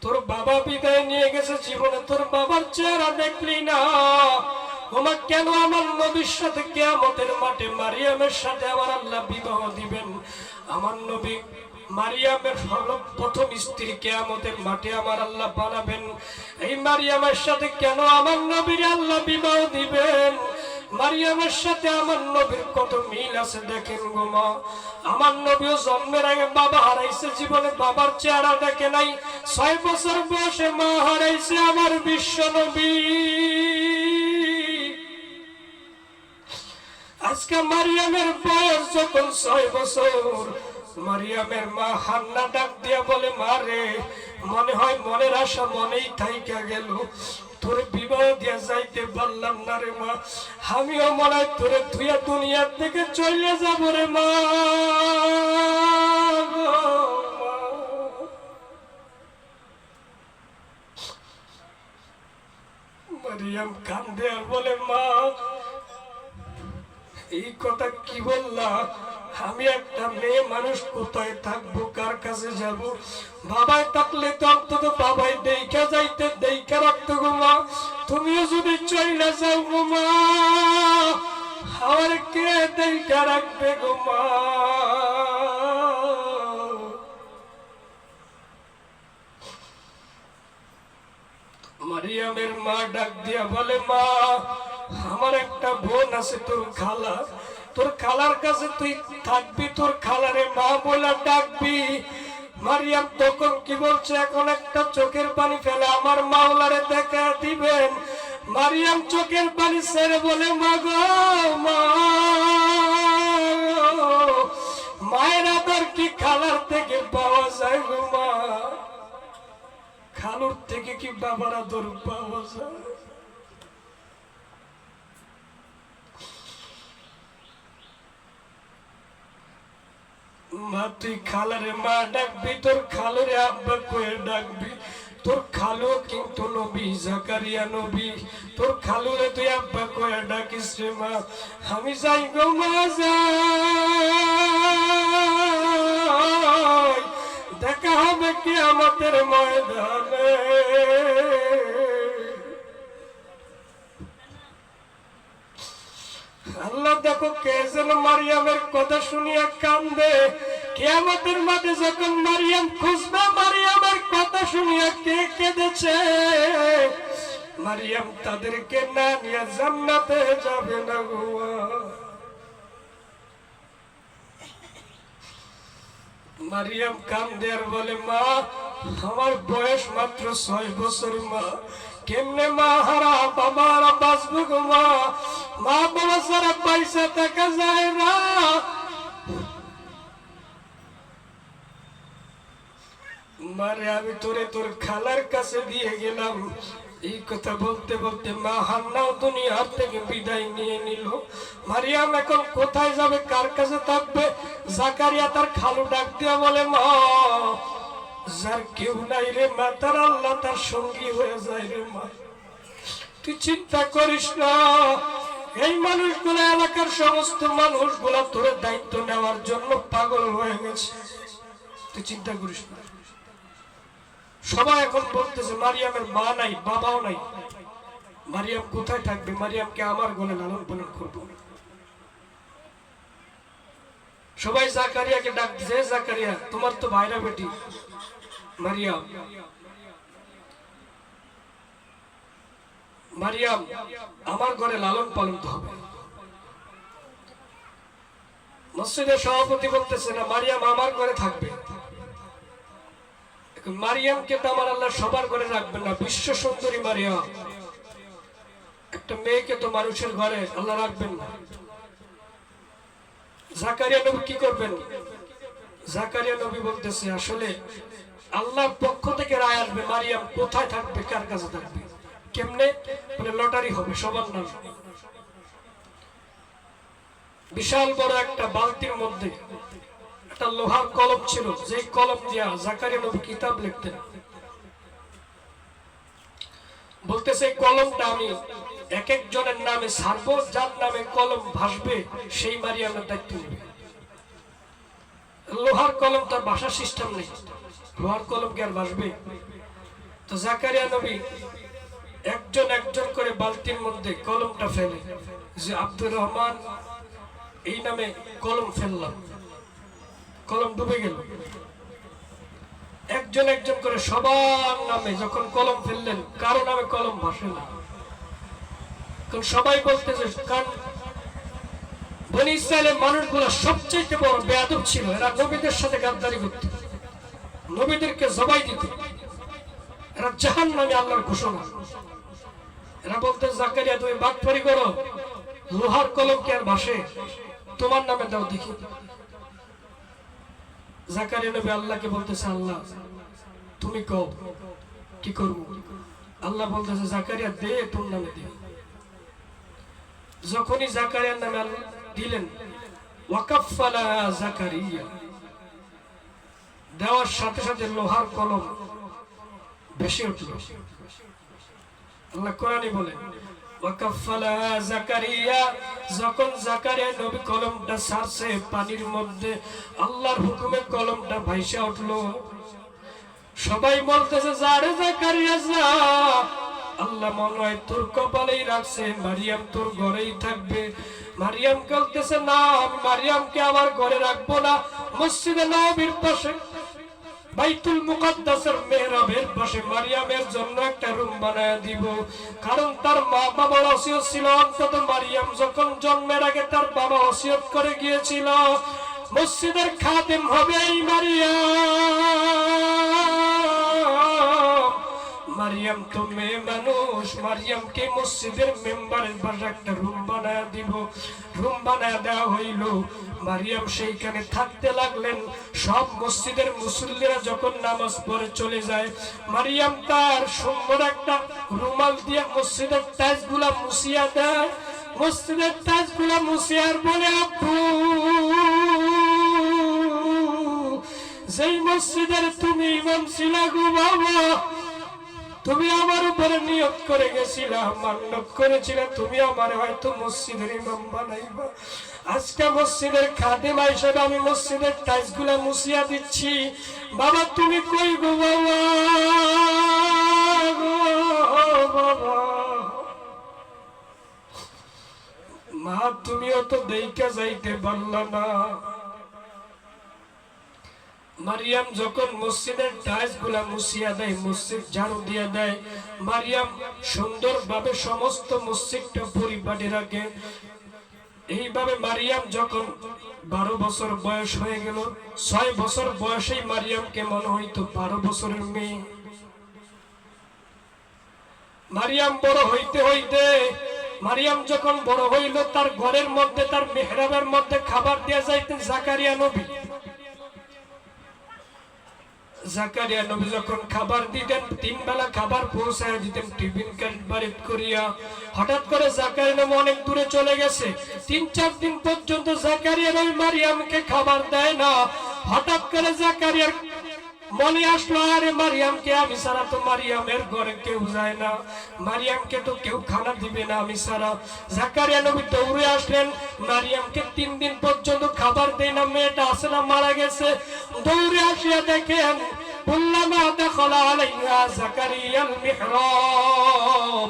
তোর বাবা বিদায় নিয়ে গেছে, জীবনে তোর বাবার চেহারা দেখলি না, ওমা কেন আমার নবীর সাথে কিয়ামতের মাঠে মারিয়ামের সাথে আমার আল্লাহ বিবাহ দিবেন? আমার নবী মারিয়ামের প্রথম স্ত্রী কিয়ামতের মাঠে আমার আল্লাহ বানাবেন, এই মারিয়ামের সাথে কেন আমার নবীর আল্লাহ বিবাহ দিবেন? মারিয়ামের সাথে আমার নবীর কত মিল আছে দেখেন গো মা। আমার নবীও জন্মের আগে বাবা হারাইছে, জীবনে বাবার চেহারা দেখে নাই, 6 বছর বয়সে মা হারাইছে আমার বিশ্ব নবী। আজকে মারিয়ামের বয়স যখন 6 বছর, মারিয়ামের মা হান্না ডাক দিয়া বলে, মারে মনে হয় মনের আশা মনেই থাইকা গেল, তোরে বিবাহ দিয়া যাইতে পারলাম না রে মা, আমিও মনে হয় তোরে তুইয়া দুনিয়ার থেকে চলে যাব রে মা। মারিয়াম কান্দে আর বলে, মা এই কথা কি বললা? আমি একটা মেয়ে মানুষ, কোথায় থাকবো, কার কাছে যাব? বাবাই থাকলে তো অন্তত বাবাই দেখা যাইতে, দেখা রাখতো গো মা, তুমিও যদি চলে যাও গো মা, আমার কে দেখা রাখবে গো মা? মারিয়ামের মা ডাক দিয়া বলে, মা আমার একটা বোন আছে, তোর খালা, তোর খালার কাছে তুই থাকবি, তোর খালারে মা বলে ডাকবি। মারিয়াম তখন কি বলছে, এখন একটা চোখের পানি ফেলে আমার মাওলারে দেখা দিবেন। মারিয়াম চোখের পানি ছেড়ে বলে, মা গো মা, মায়ের আদর কি খালার থেকে পাওয়া যায় গো মা? খালুর থেকে কি বাবার আদর পাওয়া যায়? মা তুই খালারে মা ডাকবি, তোর খালুরে আব্বা কয়ে ডাকবি, তোর খালু কিন্তু নবী, জাকারিয়া নবী, তোর খালুরে তুই আব্বা কয়ে ডাকিস রে মা। আমি যাই গো মা, যাই, দেখা হবে কিয়ামতের ময়দানে। আল্লাহ দেখো কে যেন মারিয়ামের কথা শুনিয়া কান্দে। কিয়ামতের মাঠে যখন মারিয়াম খুঁজবে, মারিয়ামের কথা শুনিয়া কে কেঁদেছে? মারিয়াম তাদেরকে না নিয়ে জান্নাতে যাবে না গো। মারিয়াম কান্দে আর বলে, মা আমার বয়স মাত্র 6 বছর, মা কেমনে মা হারা বাবা হারা বাঁচবো গো মা? মা বাবা সারা পয়সা টাকা যায় না। মারে আমি তোরে তোর খালার কাছে দিয়ে গেলাম। এই কথা বলতে বলতে মা হান্নাও দুনিয়ার থেকে বিদায় নিয়ে নিল। মারিয়াম এখন কোথায় যাবে, কার কাছে থাকবে? জাকারিয়া তার খালু ডাক দিয়া বলে, মা যার কেউ নাই রে মা, তার আল্লাহ তার সঙ্গী হয়ে যায় রে মা, তুই চিন্তা করিস না। এই মানুষগুলো, এলাকার সমস্ত মানুষগুলা তোর দায়িত্ব নেওয়ার জন্য পাগল হয়ে গেছে, তুই চিন্তা করিস না। সবাই এখন বলতেছে মারিয়ামের মা নাই, বাবাও নাই, মারিয়াম কোথায় থাকবে? মারিয়ামকে আমার গলে লালন পালন করবো। সবাই জাকারিয়াকে ডাক দিছে, জাকারিয়া তোমার তো ভাইরা বেটি মারিয়াম, মারিয়াম আমার ঘরে লালন পালন হবে। মসজিদের সভাপতি বলতেছে না, মারিয়াম আমার ঘরে থাকবে। মারিয়ামকে তো আমার আল্লাহ সবার ঘরে রাখবেন না। বিশ্ব সুন্দরী মারিয়াম, একটা মেয়েকে তো মানুষের ঘরে আল্লাহ রাখবেন না। জাকারিয়া নবী কি করবেন? জাকারিয়া নবী বলতেছে আসলে আল্লাহর পক্ষ থেকে রায় আসবে, মারিয়াম কোথায় থাকবে, কার কাছে থাকবে, কেমনে? বলে লটারি হবে সবার নাম। বিশাল বড় একটা বালতির মধ্যে একটা লোহার কলম ছিল, যে কলম দিয়া জাকারিয়া নবী কিতাব লিখতেন। বলতেছে কলমটা আমি এক একজনের নামে ছাড়বো, যার নামে কলম ভাসবে সেই মারিয়ামের দায়িত্ব নেবে। লোহার কলম, তার ভাষার সিস্টেম নেই, লোহার কলম কি আর ভাসবে? তো জাকারিয়া নবী একজন একজন করে বালতির মধ্যে কলমটা ফেলে, যে আব্দুর রহমান এই নামে কলম ফেললাম, কলম ডুবে গেল। একজন একজন করে সবার নামে যখন কলম ফেললেন, কারো নামে কলম ভাসে না। কারণ সবাই বলতেছে, কারণ বনি ইসরায়েলের মানুষগুলো সবচেয়ে বড় বেয়াদব ছিল, এরা নবীদের সাথে গাদ্দারি করত, নবীদেরকে জবাই দিত, এরা জাহান্নামী আল্লাহর ঘোষণা। এরা বলতে, জাকারিয়া তুমি বাটপারি করো, লোহার কলম কি আর ভাসে, তোমার নামে দাও দেখি। জাকারিয়া নবী আল্লাহকে বলতেছে, আল্লাহ তুমি কও কি করব? আল্লাহ বলতেছে, জাকারিয়া দে, তোর নামে দে। যখনই জাকারিয়ার নামে দিলেন, ওয়াকাফালা জাকারিয়া, দেওয়ার সাথে সাথে লোহার কলম ভেসে উঠল। আল্লাহ কোরআনে বলেন, ওয়াকাফালা জাকারিয়া, যখন জাকারিয়া নবী কলমটা ছাড়ছে পানির মধ্যে, আল্লাহর হুকুমে কলমটা ভাইসা উঠলো। সবাই বলতেছে, যারে জাকারিয়া যা, আল্লাহ মনে হয় তোর কপালেই রাখছে, মারিয়াম তোর ঘরেই থাকবে। মারিয়াম বলতেছে, না, আমি মারিয়ামকে আমার ঘরে রাখবো না, মসজিদে নববীর পাশে বাইতুল মুকাদ্দাসের মেহরাবের পাশে মারিয়ামের জন্য একটা রুম বানায় দিব। কারণ তার মা বাবার ওসিয়ত ছিল, অন্তত মারিয়াম যখন জন্মের আগে তার বাবা ওসিয়ত করে গিয়েছিল, মসজিদের খাদেম হবে এই মারিয়াম। মারিয়াম তো মেয়ে মানুষ, মারিয়ামকে মসজিদের মেম্বারের পাশে একটা রুম বানায় দিব। রুম বানায় দেওয়া হইল, মারিয়াম সেইখানে থাকতে লাগলেন। সব মসজিদের মুসল্লিরা যখন নামাজ পড়ে চলে যায়, মারিয়াম তার সুন্দর একটা রুমাল দিয়ে মসজিদের টাইলস গুলা মুছিয়া দেয়। মসজিদের টাইলস গুলা মুছিয়ার বলে, আব্বু, যেই মসজিদের তুমি ইমাম ছিলা গো বাবা, তুমি আমার উপরে নিয়ত করে গেছিলা, মান্নত করেছিলে, তুমি আমার হয়তো মসজিদের ইমাম বানাইবা। আজকে মসজিদের খাদেম হিসেবে আমি মসজিদের টাইলস গুলা মুছিয়া দিচ্ছি। বাবা তুমি কই গো বাবা, বাবা, মা তুমিও তো দেইকা যাইতে পারলা না। মারিয়াম যখন মসজিদের টাইলস গুলা মুছিয়া দেয়, মসজিদ ঝাড়ু দিয়ে দেয়, মারিয়াম সুন্দরভাবে সমস্ত মসজিদটা পরিপাটি রাখে। এইভাবে মারিয়াম যখন 12 বছর বয়স হয়ে গেল, 6 বছর বয়সেই মারিয়ামকে মনে হইতো 12 বছরের মেয়ে। মারিয়াম বড় হইতে হইতে, মারিয়াম যখন বড় হইল, তার ঘরের মধ্যে, তার মেহরাবের মধ্যে খাবার দিয়ে যাইতেন জাকারিয়া নবী। জাকারিয়া নবী যখন খাবার দিতেন, 3 বেলা খাবার পৌঁছায় দিতেন টিফিন বাড়িতে করিয়া। হঠাৎ করে জাকারিয়া নবী অনেক দূরে চলে গেছে, 3-4 দিন পর্যন্ত জাকারিয়া নবী মারিয়ামকে খাবার দেয় না। হঠাৎ করে জাকারিয়ার মনে আসলো, আরে মারিয়ামকে আমি ছাড়া তো মারিয়ামের ঘরে কেউ যায় না, মারিয়ামকে তো কেউ খানা দিবে না আমি ছাড়া। জাকারিয়া নবী দৌড়ে আসলেন, মারিয়ামকে 3 দিন পর্যন্ত খাবার দেয় না, মেয়েটা আছে না মারা গেছে। দৌড়ে আসিয়া দেখেন, কুল্লামা দাখালা আলাইহা জাকারিয়াল মিহরাব,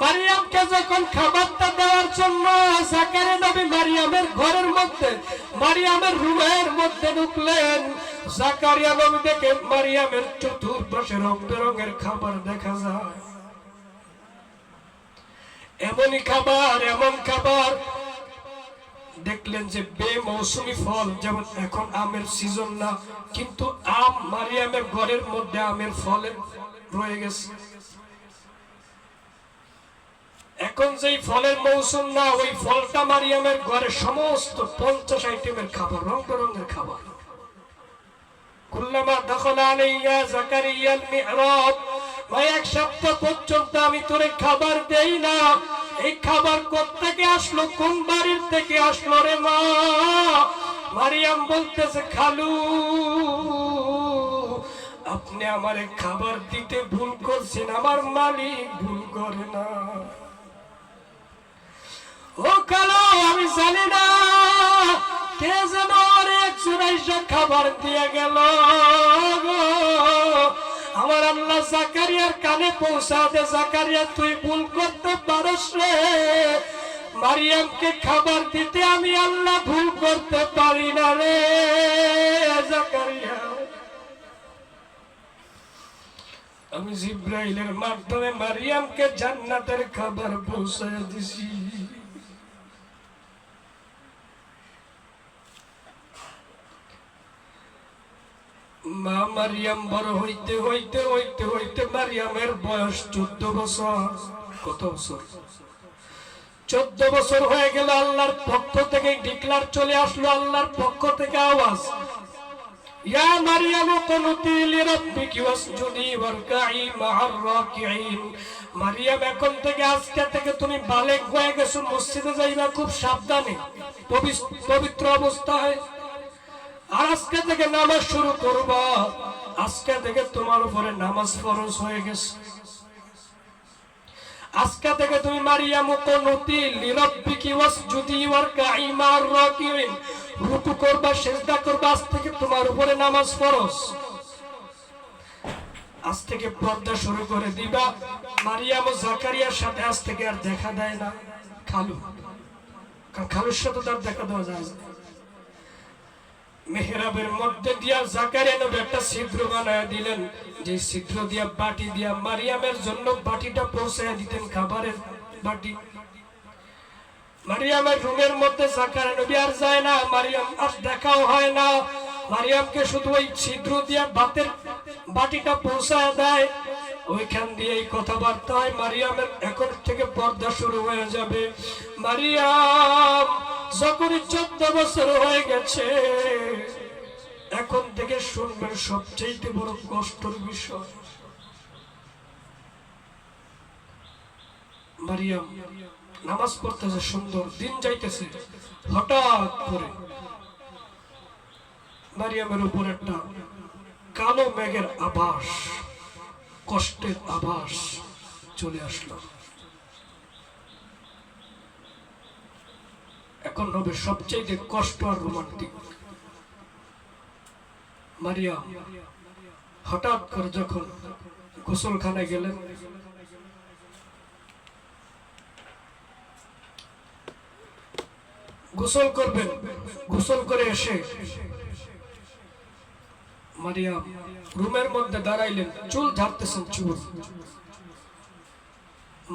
মারিয়ামকে যখন খাবারটা দেওয়ার জন্য জাকারিয়া নবী মারিয়ামের ঘরের মধ্যে, মারিয়ামের রুমের মধ্যে ঢুকলেন, জাকারিয়া নবী দেখে মারিয়ামের চতুর্পাশে রং বেরঙের খাবার দেখা যায়। এমনই খাবার, এমন খাবার দেখলেন যে বেমৌসুমি ফল, যেমন এখন আমের সিজন না, কিন্তু আম মারিয়ামের ঘরের মধ্যে আমের ফলে রয়ে গেছে। এখন যেই ফলের মৌসুম না, ওই ফলটা মারিয়ামের ঘরে সমস্ত 50 আইটেমের খাবার, রং বেরঙের খাবার। কুল্লামা দাখালা আলাইয়া যাকারিয়াল মিহরাব, ভাই এক সপ্তাহ পর্যন্ত আমি তোরে খাবার দেই না। এই খাবার কোত্থেকে আসলো, কোন বাড়ির থেকে আসলো রে মা? মারিয়াম বলতেছে, খালু আপনি আমারে খাবার দিতে ভুল করছেন, আমার মালিক ভুল করে না। ও খালু আমি জানি না কে যেন অনেক চুরাইশা খাবার দিয়ে গেল, আমার আল্লাহ জাকারিয়ার কানে পৌঁছা দে। জাকারিয়া তুই ভুল করতে পারস রে, মারিয়ামকে খাবার দিতে আমি আল্লাহ ভুল করতে পারি না রে জাকারিয়া। আমি জিব্রাইলের মাধ্যমে মারিয়ামকে জান্নাতের খাবার পৌঁছায় দিছি। মা মারিয়াম বড় হইতে হইতে হইতে হইতে মারিয়ামের বয়স 14 বছর। কত বছর? 14 বছর হয়ে গেল। আল্লাহর পক্ষ থেকে ডিক্লার চলে আসলো, আল্লাহর পক্ষ থেকে আওয়াজ, ইয়া মারিয়াম কুনুতি লিরাব্বিকি ওয়াসজুদি ওয়ারকাই মা'আর রাকিঈন। মারিয়াম এখন থেকে, আজকে থেকে তুমি বালেগ হয়ে গেছো, মসজিদে যাইবা খুব সাবধানে, পবিত্র অবস্থায়। আর আজকে থেকে নামাজ শুরু করবা, আজকে থেকে তোমার উপরে নামাজ ফরজ হয়ে গেছে। আজকে থেকে তুমি মারিয়াম কুনুতি লিরাব্বিকি ওয়াসজুদি ওয়ারকাই মা'আর রাকিঈন, রুকু করবা, সিজদা করবা, আজ থেকে তোমার উপরে নামাজ ফরজ। আজ থেকে পর্দা শুরু করে দিবা। মারিয়াম ও জাকারিয়ার সাথে আজ থেকে আর দেখা দেয় না খালু, কারণ খালুর সাথে তার দেখা দেওয়া যায় না। মেহরাবের মধ্যে দিয়া জাকারিয়া নবী একটা ছিদ্র বানায় দিলেন, যে ছিদ্র দিয়া বাটি দিয়া মারিয়ামের জন্য বাটিটা পৌঁছায় দিতেন, খাবারের বাটি। মারিয়ামের রুমের মধ্যে জাকারিয়া নবী আর যায় না, মারিয়াম আর দেখাও হয় না। মারিয়ামকে শুধু ওই ছিদ্র দিয়া ভাতের বাটিটা পৌঁছায় দেয়, ওইখান দিয়ে এই কথাবার্তা হয়। মারিয়ামের এখন থেকে পর্দা শুরু হয়ে যাবে। মারিয়াম যখন 14 বছর হয়ে গেছে, এখন থেকে শুনবেন সবচেয়ে বড় কষ্টের বিষয়। মারিয়াম নামাজ পড়তেছে, সুন্দর দিন যাইতেছে, হঠাৎ করে মারিয়ামের উপর একটা কালো মেঘের আভাস, কষ্টের আভাস চলে আসলো। এখন হবে সবচেয়ে কষ্ট আর রোমান্টিক। মারিয়াম হঠাৎ করে যখন গোসলখানায় গেলেন, গোসল করবেন, গোসল করে এসে মারিয়াম রুমের মধ্যে দাঁড়াইলেন, চুল ঝাড়তেছেন। চুল,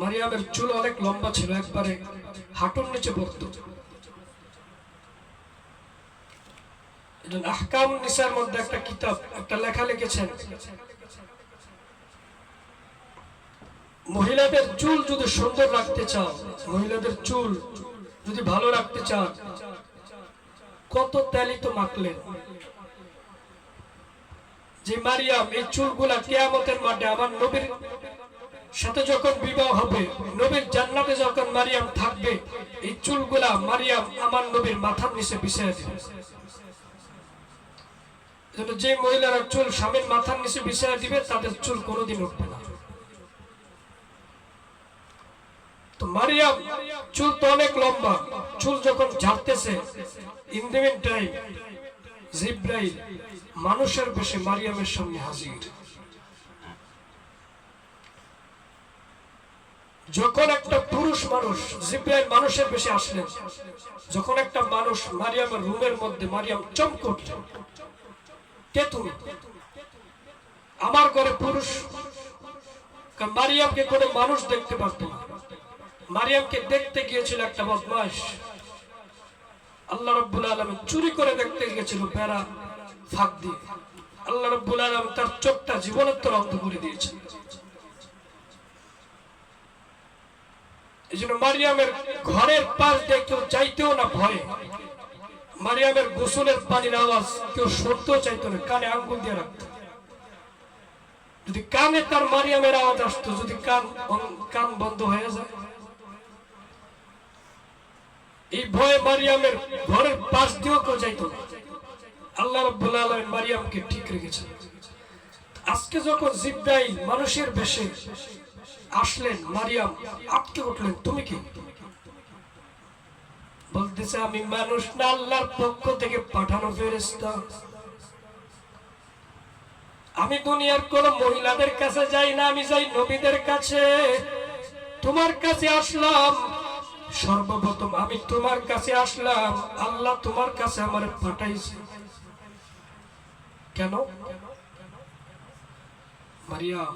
মারিয়ামের চুল অনেক লম্বা ছিল, একবারে হাঁটুর নিচে পড়তো। আহকামুন নিসার মধ্যে একটা কিতাব, একটা লেখা লিখেছেন, মহিলাদের চুল যদি সুন্দর রাখতে চাও, মহিলাদের চুল যদি ভালো রাখতে চাও, কত তেলই তো মাখলেন। যে মারিয়াম এই চুলগুলা কিয়ামতের মাঠে আমার নবীর সাথে যখন বিবাহ হবে, নবীর জান্নাতে যখন মারিয়াম থাকবে, এই চুলগুলা মারিয়াম আমার নবীর মাথার নিচে বিছিয়ে দিবে। যে মহিলারা চুল স্বামীর মাথার নিচে বিছিয়ে দিবে, তাদের চুল কোনোদিন উঠবে না। তো মারিয়াম চুল তো অনেক লম্বা, চুল যখন ঝাড়তেছে, ইন দ্য মিন টাইম জিব্রাইল মানুষের বেশে মারিয়ামের সামনে হাজির। যখন একটা পুরুষ মানুষ, জিব্রাইল মানুষের বেশে আসলেন, যখন একটা মানুষ মারিয়ামের রুমের মধ্যে, মারিয়াম চমকে উঠলেন, কে তুমি? আমার ঘরে পুরুষ। মারিয়ামকে কোনো মানুষ দেখতে পারত না। মারিয়ামকে দেখতে গিয়েছিল একটা বদমাশ, আল্লাহ রাব্বুল আলামিন চুরি করে দেখতে গিয়েছিল বেড়া ফাঁক দিয়ে। আল্লাহ রাব্বুল আলামিন তার চোখটা জীবনের তো অন্ধ করে দিয়েছেন। এই জন্য মারিয়ামের ঘরের পাশ দিয়ে কেউ চাইতেও না ভয়ে, মারিয়ামের গোসলের পানির আওয়াজ কেউ শুনতেও চাইতো না, কানে আঙ্গুল দিয়ে রাখতো। যদি কানে তার মারিয়ামের আওয়াজ আসতো, যদি কান বন্ধ হয়ে যায়, এই ভয়ে মারিয়ামের ঘরের পাশ দিয়েও কেউ যাইতো না। আল্লাহ রাব্বুল আলামিন মারিয়ামকে ঠিক রেখেছেন। আজকে যখন জিব্রাইল মানুষের বেশে আসলেন, মারিয়াম আটকে উঠলেন, তুমি কি? বলতেছে আমি মানুষ না, আল্লাহর পক্ষ থেকে পাঠানো ফেরেশতা। আমি দুনিয়ার কোন মহিলাদের কাছে যাই না, আমি যাই নবীদের কাছে। তোমার কাছে আসলাম, সর্বপ্রথম আমি তোমার কাছে আসলাম, আল্লাহ তোমার কাছে আমার পাঠাইছে। কেন? মারিয়াম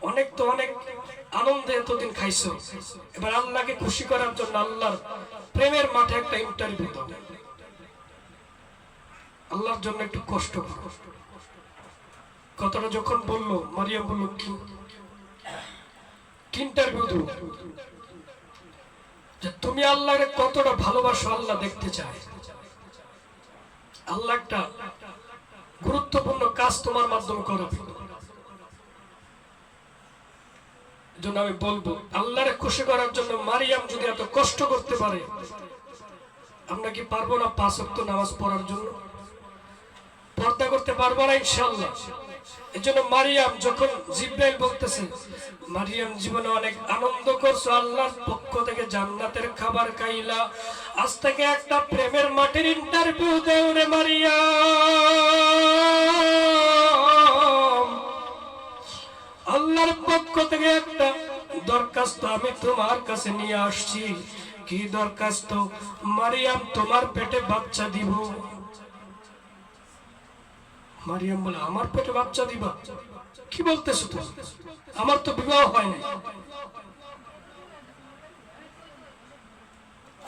অনেক আনন্দে এতদিন খাইছো, এবার আল্লাহকে খুশি করার জন্য আল্লাহর প্রেমের মাঠে একটা ইন্টারভিউ দাও। আল্লাহর জন্য একটু কষ্ট করো। কথাটা যখন বললো, মারিয়াম বলল কি ইন্টারভিউ দেব, যে তুমি আল্লাহকে কতটা ভালোবাসো আল্লাহ দেখতে চায়। আল্লাহ একটা গুরুত্বপূর্ণ কাজ তোমার মাধ্যমে করাবে। জন্য আমি বলবো, আল্লাহরে খুশি করার জন্য মারিয়াম যদি এত কষ্ট করতে পারে, আমরা কি পারবো না 5 ওয়াক্ত নামাজ পড়ার জন্য? পর্দা করতে পারবো না ইনশাআল্লাহ। এজন্য মারিয়াম যখন জিব্রাইল বলতেছে, মারিয়াম জীবনে অনেক আনন্দ করছো, আল্লাহর পক্ষ থেকে জান্নাতের খাবার খাইলা, আজ থেকে একটা প্রেমের মাটির ইন্টারভিউ দেও রে মারিয়াম। আল্লাহর পক্ষ থেকে একটা দরখাস্ত আমি তোমার কাছে নিয়ে আসছি। কি দরখাস্ত? মারিয়াম তোমার পেটে বাচ্চা দিব। মারিয়াম বলে, আমার পেটে বাচ্চা দিবা? কি বলতেছো তুমি? আমার তো বিবাহ হয় নাই,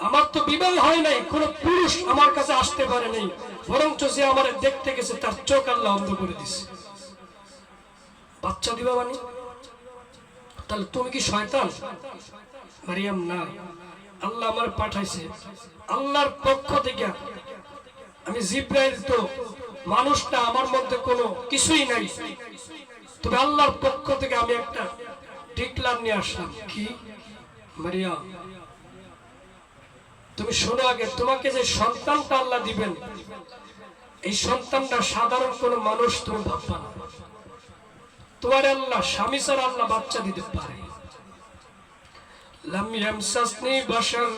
আমার তো বিবাহ হয় নাই, কোন পুরুষ আমার কাছে আসতে পারে নাই, বরঞ্চ যে আমার দেখতে গেছে তার চোখ আল্লাহ অন্ধ করে দিছে। বাচ্চা দিবা মানে? তাহলে তুমি কি শয়তান? মারিয়াম না, আল্লাহ আমার পাঠাইছে, আল্লাহর পক্ষ থেকে। আমি জিব্রাইল তো মানুষটা, আমার মধ্যে কোনো কিছুই নাই, তবে আল্লাহর পক্ষ থেকে আমি একটা ডিক্লার নিয়ে আসলাম। কি? মারিয়াম তুমি শোনো আগে, তোমাকে যে সন্তানটা আল্লাহ দিবেন, এই সন্তানটা সাধারণ কোন মানুষ তুমি ভাববা না। তোমার আল্লাহ স্বামী ছাড়া আল্লাহ বাচ্চা দিতে পারে। লাম ইয়ামসাসনি বাশার,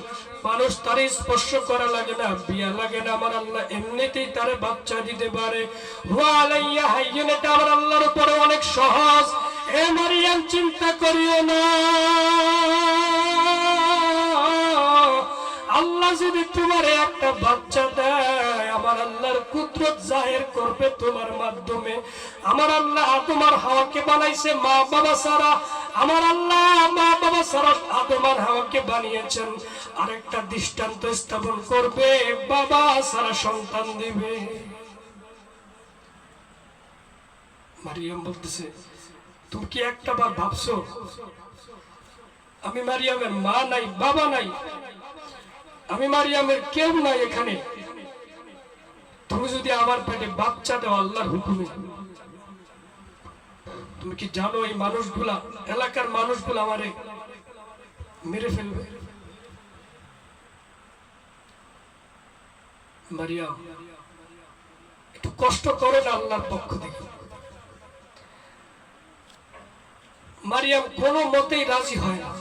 মানুষ তারে স্পর্শ করা লাগে না, বিয়া লাগে না, আমার আল্লাহ এমনিতেই তারে বাচ্চা দিতে পারে। ওয়া আলাইয়া হাইয়ুন, এটা আমার আল্লাহর উপরে অনেক সহজ। এ মারিয়াম চিন্তা করিও না, আল্লাহ যদি তোমারে একটা বাচ্চা দেয়, আমার আল্লাহর কুদরত জাহির করবে তোমার মাধ্যমে। আমার আল্লাহ আদম আর হাওয়াকে বানাইছে মা বাবা ছাড়া, আমার আল্লাহ মা বাবা ছাড়া আদম আর হাওয়াকে বানিয়েছেন। আরেকটা দৃষ্টান্ত স্থাপন করবে, বাবা ছাড়া সন্তান দিবে। মারিয়াম বলতেছে, তুমি কি একটা বার ভাবছো আমি মারিয়ামের মা নাই, বাবা নাই, আমি মারিয়ামের কেউ নাই এখানে? তুমি যদি আমার পেটে বাচ্চা দাও আল্লাহর হুকুমে, তুমি কি জানো এই মানুষগুলা, এলাকার মানুষগুলা আমারে মেরে ফেলবে? মারিয়াম একটু কষ্ট করে না আল্লাহর পক্ষ থেকে। মারিয়াম কোনো মতেই রাজি হয় না।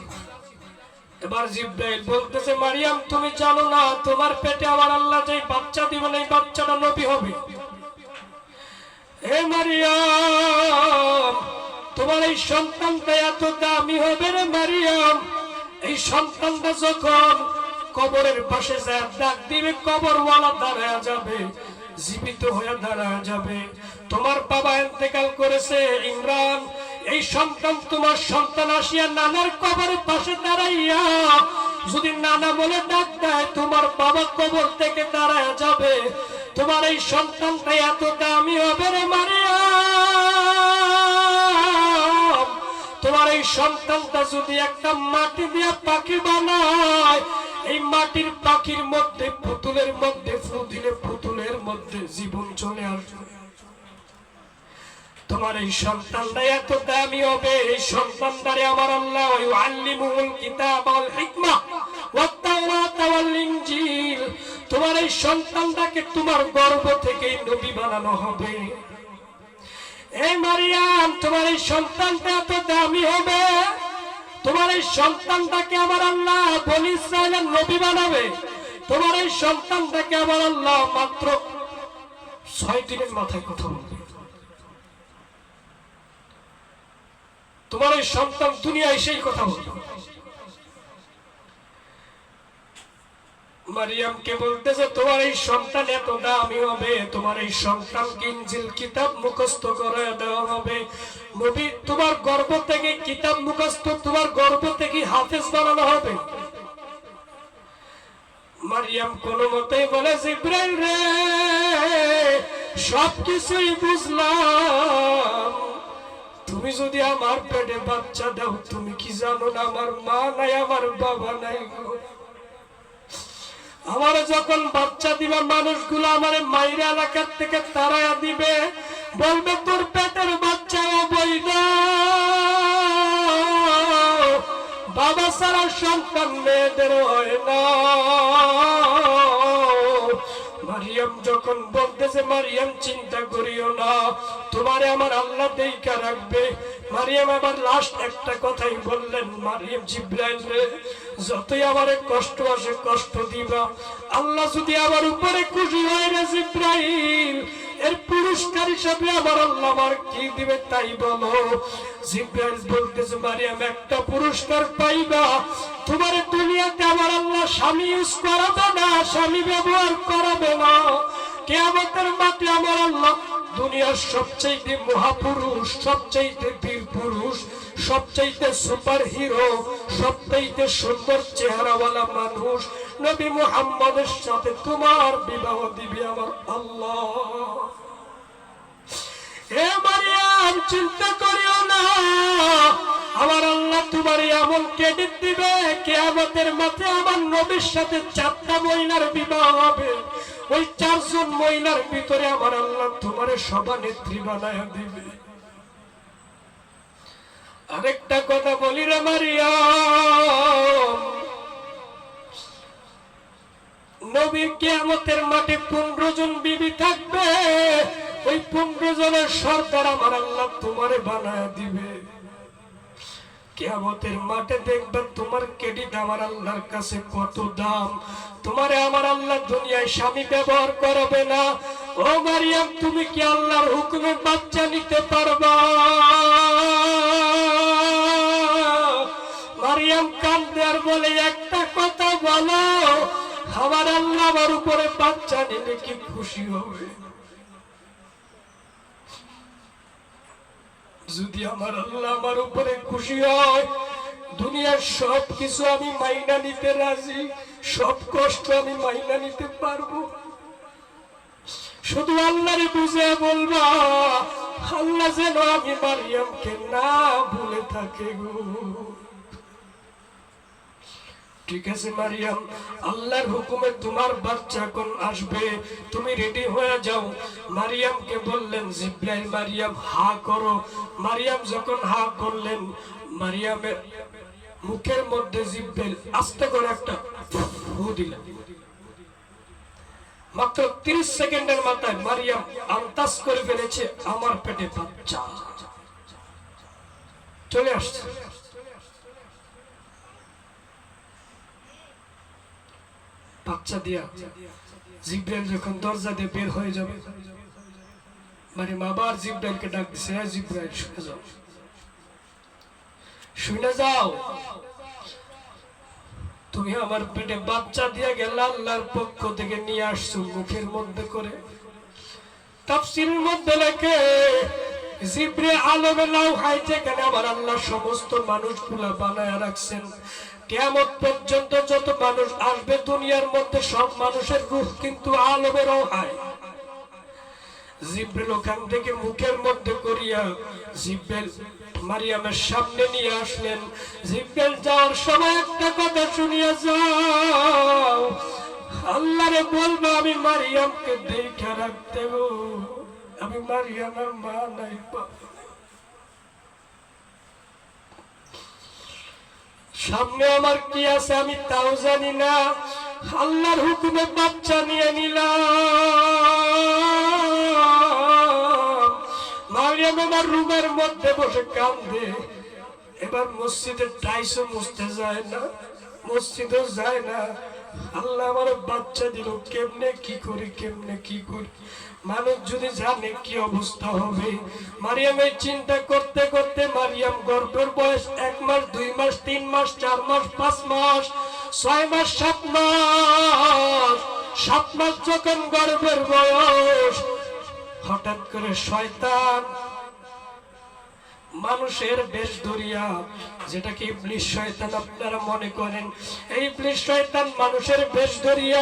এবার জিব্রাইল বলতেছে, মারিয়াম তুমি জানো না তোমার পেটে আমার আল্লাহ যে বাচ্চা দিবেন, এই বাচ্চাটা নবী হবে। হে মারিয়াম, তোমার এই সন্তানটা এত দামি হবে রে মারিয়াম, এই সন্তানটা যখন কবরের পাশে যায় ডাক দিবে, কবরওয়ালা দাঁড়ায় যাবে, জীবিত হয়ে দাঁড়ায় যাবে। তোমার বাবা ইন্তেকাল করেছে ইমরান, এই সন্তান তোমার সন্তান আসিয়া নানার কবরের পাশে দাঁড়াইয়া যদি নানা বলে ডাক দেয়, তোমার বাবা কবর থেকে দাঁড়ায় যাবে। তোমার এই সন্তানটা এত দামি হবে রে মারিয়াম, তোমার এই সন্তানটা যদি একটা মাটি দিয়ে পাখি বানায়, এই মাটির পাখির মধ্যে পুতুলের মধ্যে ফু দিলে পুতুলের মধ্যে জীবন চলে আসবে। তোমার এই সন্তানটা এত দামি হবে, এই সন্তানটারে আমার আল্লাহ ইউআল্লিমুহুল কিতাব ওয়াল হিকমা ওয়াত তাওরাত ওয়াল ইনজিল, তোমার এই সন্তানটাকে তোমার গর্ভ থেকেই নবী বানানো হবে। এই মারিয়াম, তোমার এই সন্তানটা এত দামি হবে, তোমার এই সন্তানটাকে আমার আল্লাহ বনী ইসরাইলের নবী বানাবে। তোমার এই সন্তানটাকে আমার আল্লাহ মাত্র 6 দিনের মাথায় কথা বলবে। তোমার এই সন্তান দুনিয়ায় সেই কথা বলবে। মারিয়ামকে বলতেছে তোমার এই সন্তান এত দামি হবে, তোমার এই সন্তানকে ইনজিল কিতাব মুখস্থ করে দেওয়া হবে। নবী তোমার গর্ভ থেকে কিতাব মুখস্থ, তোমার গর্ভ থেকে হাফেজ বানানো হবে। মারিয়াম কোন মতেই বলে জিবরাইল রে, সবকিছুই বুঝলাম, তুমি যদি আমার পেটে বাচ্চা দাও, তুমি কি জানো না আমার মা নাই, আমার বাবা নাই গো। আমার যখন বাচ্চা দিবা, মানুষগুলো আমার মায়ের এলাকার থেকে তাড়াইয়া দিবে, বলবে তোর পেটের বাচ্চা অবৈধ, বাবা ছাড়া সন্তান মেয়েদের হয় না। মারিয়াম যখন বলতেছে, মারিয়াম চিন্তা করিও না, তোমারে আমার আল্লাহ দেখা রাখবে। মারিয়াম আবার লাস্ট একটা কথাই বললেন, মারিয়াম জিবরাইল রে, যতই আমারে কষ্ট আসে কষ্ট দিবা, আল্লাহ যদি আমার উপরে খুশি হয় রে জিবরাইল, এর পুরস্কার হিসাবে আমার আল্লাহ আমার কি দিবে তাই বলো। জিবরাইল বলতেছে, মারিয়াম একটা পুরস্কার পাইবা, তোমার দুনিয়াতে আমার আল্লাহ স্বামী ইউজ করাবে না, স্বামী ব্যবহার করাবে না। কিয়ামতের মাঠে আমার আল্লাহ দুনিয়ার সবচেয়ে মহাপুরুষ, সবচেয়ে বীর পুরুষ, সবচেয়ে সুপার হিরো, সবচেয়ে সুন্দর চেহারাওয়ালা মানুষ নবী মুহাম্মদের সাথে তোমার বিবাহ দিবে আমার আল্লাহ। হে মারিয়াম চিন্তা করিও না, আমার আল্লাহ তোমার এমন ক্রেডিট দিবে, কিয়ামতের মাঠে আমার নবীর সাথে 4টা মহিলার বিবাহ হবে। ওই 4 জন মহিলার ভিতরে আমার আল্লাহ তোমার সভানেত্রী বানায় দিবে। আরেকটা কথা বলি রে মারিয়াম, নবীর কিয়ামতের মাঠে 15 জন বিবি থাকবে, ওই 15 জনের সর্দার আমার আল্লাহ তোমারে বানায় দিবে। কিয়ামতের মাঠে দেখবেন তোমার ক্রেডিট আমার আল্লাহর কাছে কত দাম। তোমারে আমার আল্লাহ দুনিয়ায় স্বামী ব্যবহার করবে না। ও মারিয়াম, তুমি কি আল্লাহর হুকুমে বাচ্চা নিতে পারবা? মারিয়াম কান্দে আর বলে, একটা কথা বলো, আমার আল্লাহ আমার উপরে বাচ্চা নিলে কি খুশি হবে? যদি আমার আল্লাহ আমার উপরে খুশি হয়, দুনিয়ার সব কিছু আমি মাইনা নিতে রাজি, সব কষ্ট আমি মাইনা নিতে পারবো। শুধু আল্লাহরে বুঝে বলবা, আল্লাহ যেন আমি মারিয়ামকে না ভুলে থাকে গো। ঠিক আছে মারিয়াম, আল্লাহর হুকুমে তোমার বাচ্চা কোন আসবে, তুমি রেডি হয়ে যাও। মারিয়ামকে বললেন জিবরাইল, মারিয়াম হা করো। মারিয়াম যখন হা করলেন, মারিয়ামের মুখের মধ্যে জিবরাইল আস্তে করে একটা ফু দিলেন। মাত্র 30 সেকেন্ডের মাথায় মারিয়াম আন্দাজ করে ফেলেছে আমার পেটে বাচ্চা চলে আসছে। বাচ্চা দিয়া জিবরাইল যখন দরজা দিয়ে বের হয়ে যাবে, মারিয়াম আবার জিবরাইলকে ডাক দিছে, হ্যাঁ জিবরাইল শুনে যাও, শুনে যাও, তুমি আমার পেটে বাচ্চা দিয়ে গেলে আল্লাহর পক্ষ থেকে নিয়ে আসছো মুখের মধ্যে করে। তাফসীরের মধ্যে লেখে জিবরাইল আলমে লাউহায় যেখানে আমার আল্লাহ সমস্ত মানুষগুলা বানায় রাখছেন, কিয়ামত পর্যন্ত যত মানুষ আসবে দুনিয়ার মধ্যে সব মানুষের রূহ কিন্তু আলমে লাউহায়। জিব্রাইল ওখান থেকে মুখের মধ্যে করিয়া জিব্রাইল মারিয়ামের সামনে নিয়ে আসলেন। জিব্রাইল যাওয়ার সময় একটা কথা শুনিয়া যাও, আল্লাহরে বলবো আমি মারিয়ামকে দেখে রাখতে গো, আমি মারিয়ামের মা নাই। সামনে আমার কি আছে আমি তাও জানি না, আল্লাহর হুকুমে বাচ্চা নিয়ে নিলাম। মারিয়াম আমার রুমের মধ্যে বসে কান্দে। এবার মসজিদের টাইসও মুছতে যায় না, মসজিদও যায় না। আল্লাহ আমার বাচ্চা দিল, কেমনে কি করি, কেমনে কি করি, মানুষ যদি জানে কি অবস্থা হবে। মারিয়ামের চিন্তা করতে করতে মারিয়াম গর্ভের বয়স 1 মাস, 2 মাস, 3 মাস, 4 মাস, 5 মাস, 6 মাস, 7 মাস। 7 মাস যখন গর্ভের বয়স, হঠাৎ করে শয়তান মানুষের বেশ ধরিয়া, যেটাকে ইবলিস শয়তান আপনারা মনে করেন, এই ইবলিস শয়তান মানুষের বেশ ধরিয়া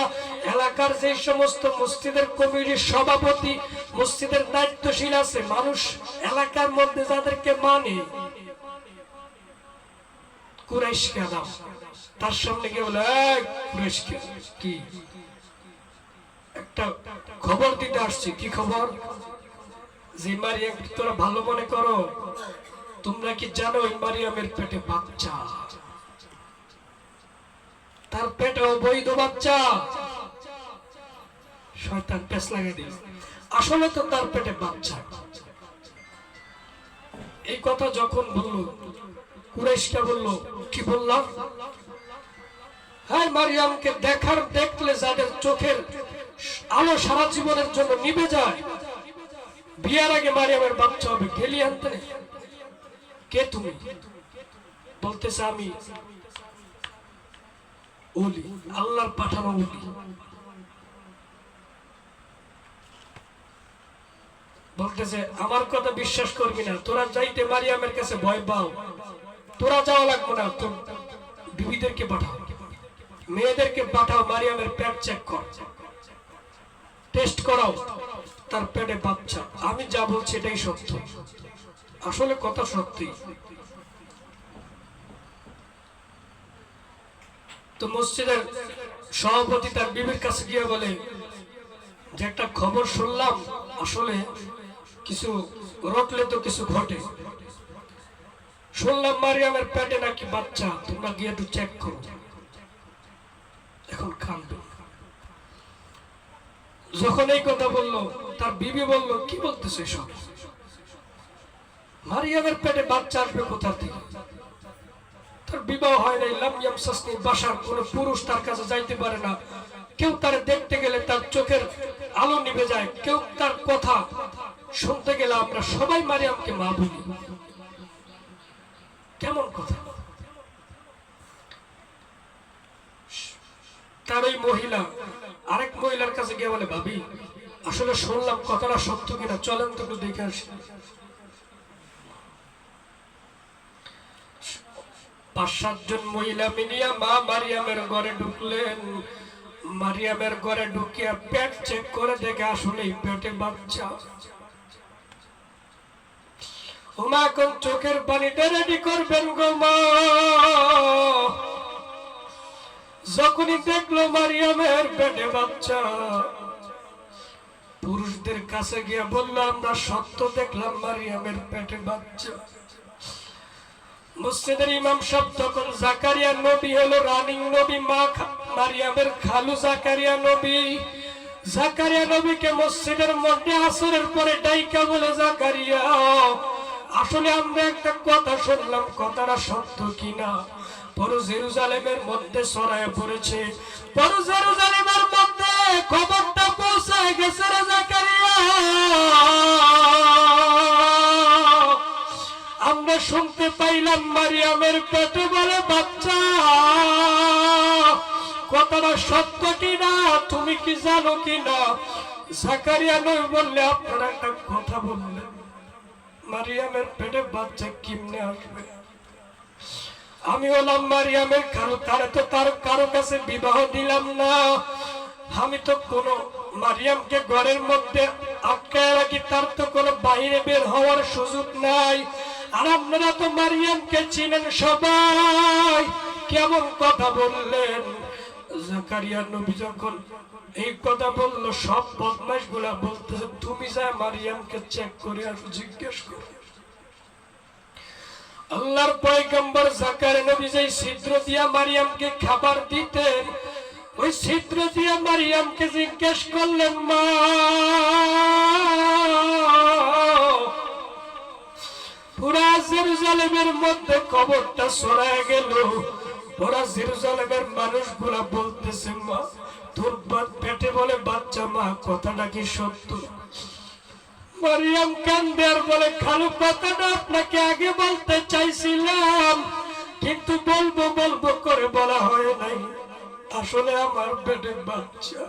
এলাকার যে সমস্ত মসজিদের কমিটির সভাপতি, মসজিদের দায়িত্বশীল আছে, মানুষ এলাকার মধ্যে যাদেরকে মানে, কুরাইশকে দাও, তার সামনে গিয়ে বলে কুরাইশকে কি একটা খবর দিতে আসছি। কি খবর? যে মারিয়াম তোরা ভালো মনে করো, তোমরা কি জানো ওই মারিয়ামের পেটে বাচ্চা, তার পেটে অবৈধ বাচ্চা। শয়তান পেছ লাগিয়ে দিল, আসলে তো তার পেটে বাচ্চা। এই কথা যখন বললো, কুরাইশটা বললো কি বললাম? হ্যাঁ, মারিয়ামকে দেখলে যাদের চোখের আলো সারা জীবনের জন্য নিভে যায়, বিয়ার আগে মারিয়ামের বাচ্চা হবে, গেলি আনতে। কে তুমি? বলতেছে আমি ওলি, আল্লাহর পাঠানো ওলি। বলতেছে আমার কথা বিশ্বাস করবি না, তোরা যাইতে মারিয়ামের কাছে ভয় পাও, তোরা যাওয়া লাগবে না, তোর বিবিদেরকে পাঠাও, মেয়েদেরকে পাঠাও, মারিয়ামের পেট চেক কর, টেস্ট করাও, তার পেটে বাচ্চা। আমি যা বলছি এটাই সত্য, আসলে কথা সত্যি। তো মসজিদের সভাপতি তার বিবির কাছে গিয়ে বলে যে একটা খবর শুনলাম, আসলে কিছু রটলে তো কিছু ঘটে। শুনলাম মারিয়ামের পেটে নাকি বাচ্চা, তোমরা গিয়ে একটু চেক করো। এখন কাঁদবে। যখন এই কথা বললো, তার বিবি বলল কি বলতেছে সব? মারিয়ামের পেটে বাচ্চা আসবে কোথা থেকে? তার বিবাহ হয় নাই, লাম ইয়ামসাসনি বাশার, কোন পুরুষ তার কাছে যাইতে পারে না, কেউ তারে দেখতে গেলে তার চোখের আলো নিভে যায়, কেউ তার কথা শুনতে গেলে আমরা সবাই মারিয়ামকে মা বলি। কেমন কথা? তার ওই মহিলা আরেক মহিলার কাছে গিয়ে বলে ভাবি, আসলে শুনলাম কথাটা সত্য কিনা, চলেন তো একটু দেখে আসি। 5-7 জন মহিলা মিলিয়া মা মারিয়ামের ঘরে ঢুকলেন। মারিয়ামের ঘরে ঢুকিয়া পেট চেক করে দেখে আসলেই পেটে বাচ্চা। ওমা কোন চোখের পানিটা রেডি করবেন গো মা। যখনই দেখলো মারিয়ামের পেটে বাচ্চা, পুরুষদের কাছে গিয়ে বললো আমরা সত্য দেখলাম মারিয়ামের পেটে বাচ্চা। মসজিদের ইমাম সাহেব তখন জাকারিয়া নবী হলো রানিং নবী, মা মারিয়ামের খালু জাকারিয়া নবী। জাকারিয়া নবীকে মসজিদের মধ্যে আসরের পরে ডাইকা বলে, জাকারিয়া আসলে আমরা একটা কথা শুনলাম, কথাটা সত্য কিনা? পুরো জেরুজালেমের মধ্যে ছড়ায় পড়েছে, পুরো জেরুজালেমের মধ্যে খবরটা পৌঁছায় গেছে রে জাকারিয়া। আমরা শুনতে পাইলাম মারিয়ামের পেটে বলে বাচ্চা, কথাটা সত্য কিনা তুমি কি জানো কিনা? জাকারিয়া নবী বললে আপনারা একটা কথা বললেন, মারিয়ামের পেটে বাচ্চা কেমনে আসবে? আমি বললাম মারিয়ামের তার কারো কাছে বিবাহ দিলাম না, আমি তো কোন মারিয়ামকে ঘরের মধ্যে আটকায় রাখি তার তো কোনো বাইরে বের হওয়ার সুযোগ নাই। আর আপনারা তো মারিয়ামকে চিনেন সবাই, কেমন কথা বললেন। জাকারিয়া নবী যখন এই কথা বললো, সব বদমাশ গুলা বলতেছে তুমি যা মারিয়ামকে চেক করে আসো, জিজ্ঞেস করো। আল্লাহর পয়গম্বর জাকারিয়া নবী যে ছিদ্র দিয়া মারিয়ামকে খাবার দিতেন, ওই ছিদ্র দিয়া মারিয়ামকে জিজ্ঞেস করলেন, মা পুরা জেরুজালেমের মধ্যে খবরটা ছড়ায় গেল। পুরা জেরুজালেমের মানুষগুলা বলতেছে, মা তোর পেটে বলে বাচ্চা, মা কথাটা কি সত্য? মারিয়াম কান্দে আর বলে, খালু কথাটা আপনাকে আগে বলতে চাইছিলাম, কিন্তু বলবো বলবো করে বলা হয় নাই। আসলে আমার পেটে বাচ্চা,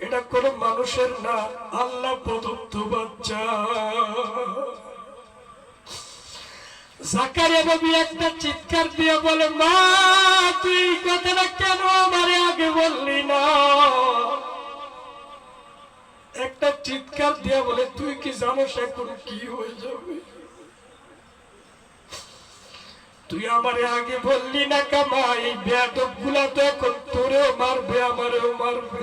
এটা কোনো মানুষের না, আল্লাহ প্রদত্ত বাচ্চা। জাকারিয়া নবী একটা চিৎকার দিয়ে বলে, মা তুই কথাটা কেন আমারে আগে বললি না? একটা চিৎকার দিয়ে বলে, তুই কি জানোস এখন কি হয়ে যাবে? তুই আমারে আগে বললি না কামা, এই বেয়াদব গুলা তো এখন তোরেও মারবে আমারেও মারবে।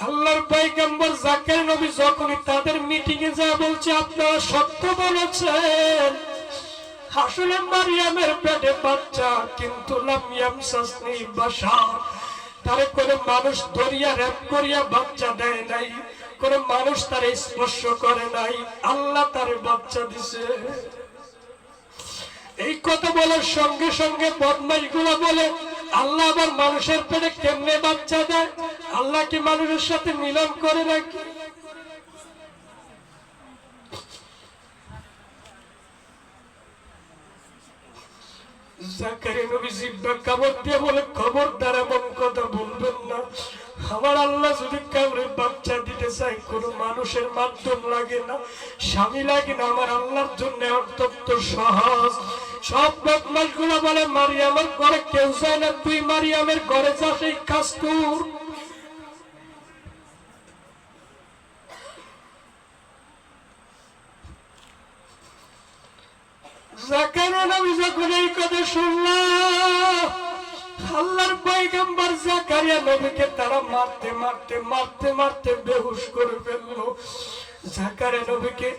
আল্লাহর পয়গম্বর জাকারিয়া নবী যখনই তাদের মিটিং এ যা বলছে, আপনারা সত্য বলেছেন, আসলে মারিয়ামের পেটে বাচ্চা, কিন্তু লাম ইয়ামসাসনি বাশার, তারে কোনো মানুষ ধরিয়া রেপ করিয়া বাচ্চা দেয় নাই, কোনো মানুষ তারে স্পর্শ করে নাই, আল্লাহ তারে বাচ্চা দিছে। এই কথা বলার সঙ্গে সঙ্গে বদমাইশ গুলো বলে, আল্লাহ আবার মানুষের পেটে কেমনে বাচ্চা দেয়? আল্লাহ কি মানুষের সাথে মিলন করে নাকি? জাকারিয়া নবী জিহ্বা কামড় দিয়ে বলে, খবরদার এমন কথা বলবেন না। আমার আল্লাহ যদি কাউরে বাচ্চা দিতে চায়, কোনো মানুষের মাধ্যম লাগে না, স্বামী লাগে না, আমার আল্লাহর জন্য অত্যন্ত সহজ। সব বদমাশ গুলো বলে, মারিয়ামের ঘরে কেউ যায় না, তুই মারিয়ামের ঘরে যাস, এই কাজ তোর। জাকারিয়া নবী যখন এই কথা শুনলাম, আল্লাহর পয়গম্বর জাকারিয়া নবীকে তারা মারতে মারতে মারতে মারতে বেহুশ করে ফেললো। জাকারিয়া নবীকে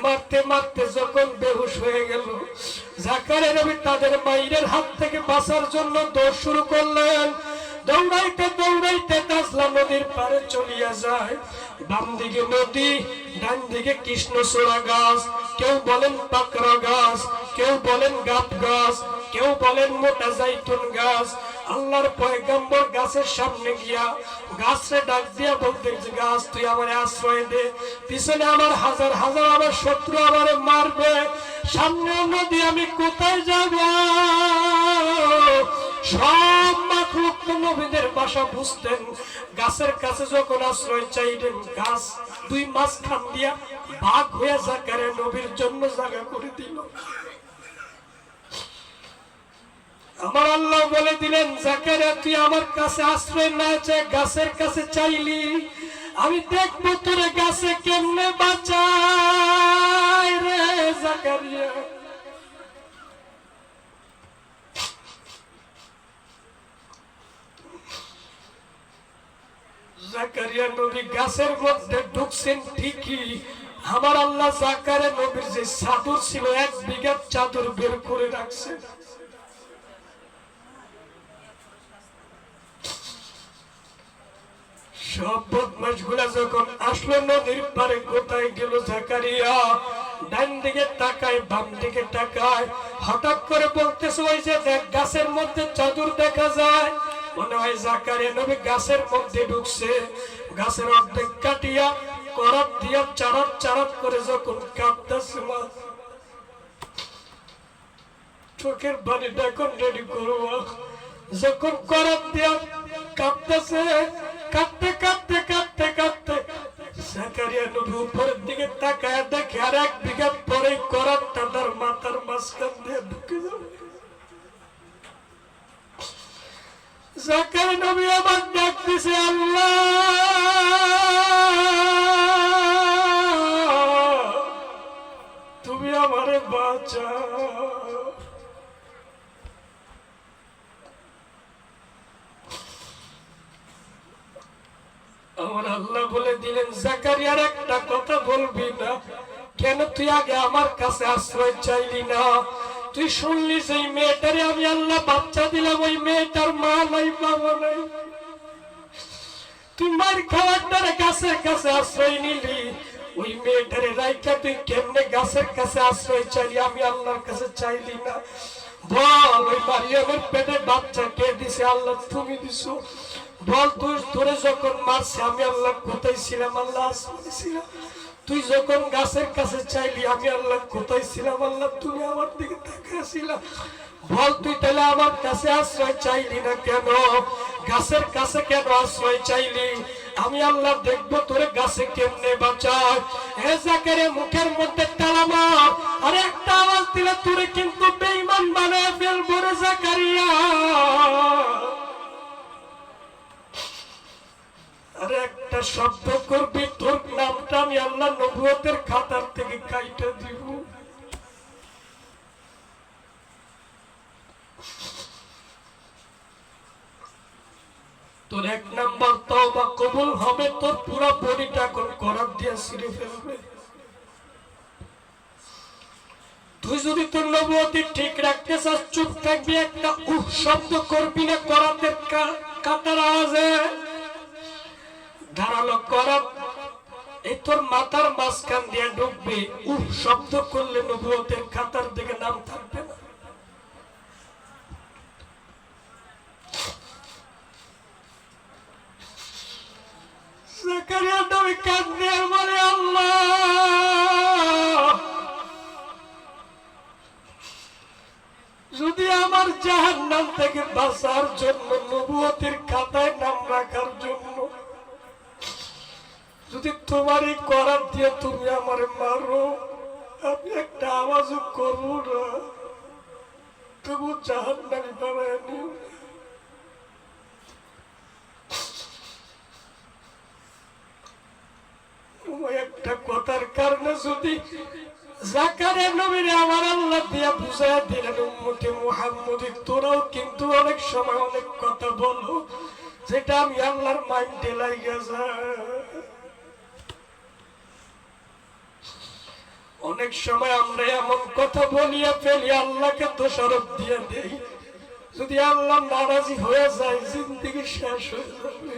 মারতে মারতে যখন বেহুশ হয়ে গেল, জাকারিয়া নবী তাদের মায়ের হাত থেকে বাঁচার জন্য দৌড় শুরু করলেন। দৌড়াইতে দৌড়াইতে তাজলা নদীর পারে চলিয়া যায়। বাম দিকে নদী, ডান দিকে কৃষ্ণচূড়া গাছ, কেউ বলেন পাকড়া গাছ, কেউ বলেন গাব গাছ, কেউ বলেন মোটা জাইতুন গাছ। আল্লাহর পয়গম্বর গাছের সামনে গিয়া গাছে ডাক দিয়া বলতেছে, গাছ তুই আমারে আশ্রয় দে, পিছনে আমার হাজার হাজার আমার শত্রু আমারে মারবে, সামনে নদী, আমি কোথায় যাব? সব মাখলুক নবীদের ভাষা বুঝতেন। গাছের কাছে যখন আশ্রয় চাইলেন, গাছ দুই মাঝখান দিয়া ভাগ হয়ে জাকারিয়া নবীর জন্য জায়গা করে দিল। আমার আল্লাহ বলে দিলেন, জাকারিয়া তুই আমার কাছে আশ্রয় না চাই গাছের কাছে চাইলি, আমি দেখবো তোরে গাছে কেমনে বাঁচায় রে জাকারিয়া। জাকারিয়া নবী গাছের মধ্যে ঢুকছেন ঠিকই, আমার আল্লাহ জাকারিয়া নবীর যে চাদর ছিল, 1 বিঘা চাদর বের করে রাখছে। সব বদমাশ গুলা যখন আসলো নদীর পারে, কোথায় গেল জাকারিয়া? ডান দিকে তাকায়, বাম দিকে তাকায়, হঠাৎ করে বলতেছে, ওই যে দেখ গাছের মধ্যে চাদর দেখা যায়। মনে হয় জাকারিয়া নবী গাছের মধ্যে ঢুকছে। গাছের অর্ধেক কাটিয়া করাত দিয়া চারাত চারাত করে যখন কাঁপতেছে, চোখের পানিটা এখন রেডি করবো। যখন করাত দিয়া কাঁপতেছে, কাঁদতে কাঁদতে কাঁদতে কাঁদতে জাকারিয়া নবী উপরের দিকে তাকায় দেখে, আর 1 বিঘা পরে করাতটা তার মাথার মাঝখান দিয়ে ঢুকে যাবে। জাকারিয়া নবী আবার ডাক দিছে, আল্লাহ বাঁচাও। আমার আল্লাহ বলে দিলেন, জাকারিয়ার একটা কথা বলবি না কেন? তুই আগে আমার কাছে আশ্রয় চাইলি না? তুই শুনলি সেই মেয়েটারে আমি আল্লাহ বাচ্চা দিলাম, ওই মেয়েটার মা নাই বাবা নাই। তুই মার খাওয়ার দ্বারা গাছের কাছে আশ্রয় নিলি, ওই মেয়েটারে রাইখা তুই কেমনে গাছের কাছে আশ্রয় চাইলি? আমি আল্লাহর কাছে চাইলি না? বল, ওই মারিয়ামের পেটে বাচ্চা কে দিছে? আল্লাহ তুমি দিছো। বল, তুই তোরে যখন মারছে আমি আল্লাহ কোথায় ছিলাম? আল্লাহ আসমানে ছিলাম। তুই যখন গাছের কাছে চাইলি আমি আল্লাহ কোথায় ছিলাম? আল্লাহ তুমি আমার দিকে তাকিয়েছিলাম। বল, তুই তাহলে আমার কাছে আশ্রয় চাইলি না কেন? গাছের কাছে কেন আশ্রয় চাইলি? আমি আল্লাহ দেখবো তোরে গাছে কেমনে বাঁচায়। হে জাকারিয়া, মুখের মধ্যে তালা মার, আর একটা আওয়াজ দিলে তোরে কিন্তু বেঈমান বানায় ফেলবো রে জাকারিয়া। আর একটা শব্দ করবি, তোর নামটা আমি আল্লাহ নবুয়তের খাতার থেকে কাইটা দিব। তোর এক নাম্বার তওবা কবুল হবে, তোর পুরো বডিটা এখন করার দিয়ে ছিঁড়ে ফেলবে। তুই যদি তোর নবুয়তি ঠিক রাখতে চাস, চুপ থাকবি, একটা উহ শব্দ করবি না করাতের কাটার আওয়াজে। ধারালো করাত এই তোর মাথার মাঝখান দিয়ে ঢুকবে, উহ শব্দ করলে নবুয়তের খাতার দিকে নাম থাকবে না। জাকারিয়া নবী কাঁদতে আর বলে, আল্লাহ, যদি আমার জাহান্নাম থেকে বাঁচার জন্য, নবুয়তের খাতায় নাম রাখার জন্য যদি তোমারই করার দিয়ে তুমি আমারে মারো, আমি একটা আওয়াজও করবো না, তবু জাহান্নামী বানায় নিও। একটা কথার কারণে যদি জাকারিয়া নবীরে আমার আল্লাহ দিয়া বুঝাইয়া দিলেন, উম্মতে মুহাম্মদী, তোরাও কিন্তু অনেক সময় অনেক কথা বলো যেটা আমি আল্লাহর মাইন্ডে লাইগা যায়। অনেক সময় আমরা এমন কথা বলিয়া ফেলি, আল্লাহকে দোষারোপ দিয়ে দেই। যদি আল্লাহ নারাজি হয়ে যায়, জিন্দেগি শেষ হয়ে যাবে।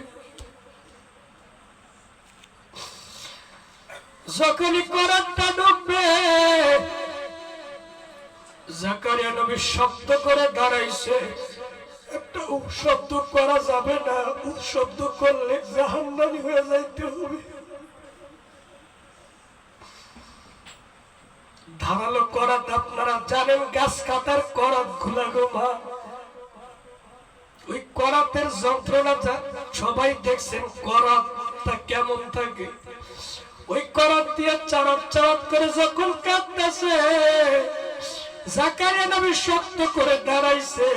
যখনই করাতটা ঢুকবে, জাকারিয়া নবী শব্দ করে দাঁড়াইছে। একটা শব্দ করা যাবে না, শব্দ করলে জাহান্নামী হয়ে যাইতে হবে। ধারালো করাত আপনারা জানেন, গাছ কাটার করাত গুলা গোমা, ওই করাতের যন্ত্রণা সবাই দেখছেন। করাতটা কেমন থাকে? ওই করাত দিয়ে চারট চারট করে যখন কাটতেছে, জাকারিয়া নবী শব্দ করে দাঁড়াইছে।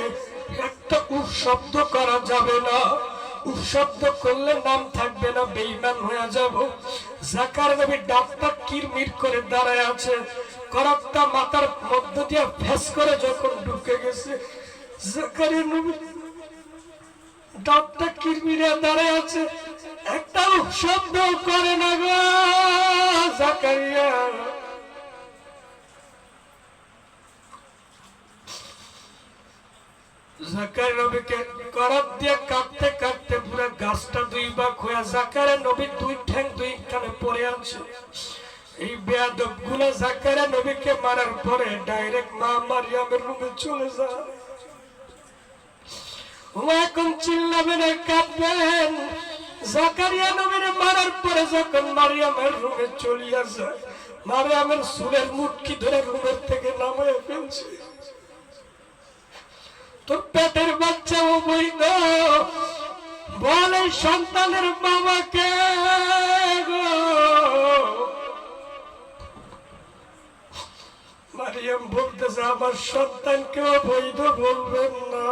একটা উফ শব্দ করা যাবে না, উফ শব্দ করলে নাম থাকবে না, বেঈমান হয়ে যাব। জাকারিয়া নবী ডাক্তার কিরমির করে দাঁড়ায় আছে। করাতটা মাথার মধ্য দিয়ে ফেস করে যখন ঢুকে গেছে, জাকারিয়া নবী ডাক্তার কিরমিরে দাঁড়ায় আছে, একটা উফ শব্দ করে না গো জাকারিয়া। জাকারিয়া নবীকে করাত দিয়ে কাটতে কাটতে পুরো গাছটা দুই ভাগ হয়ে জাকারিয়া নবী দুই ঠ্যাং দুইখানে পড়ে আছে। এই বেয়াদব গুলা জাকারিয়া নবীকে মারার পরে ডাইরেক্ট মা মারিয়ামের রুমে চলে যায়। এখন চিল্লাবেন, কাঁদবেন। জাকারিয়া নবীর মারার পরে যখন মারিয়ামের রুমে চলিয়া যায়, মারিয়ামের চুলের মুটকি ধরে রুমের থেকে নামিয়ে ফেলছে। তোর পেটের বাচ্চা ও বইল, বলে সন্তানের বাবাকে গো। মারিয়াম বলতেছে, আমার সন্তানকে অবৈধ বলবেন না।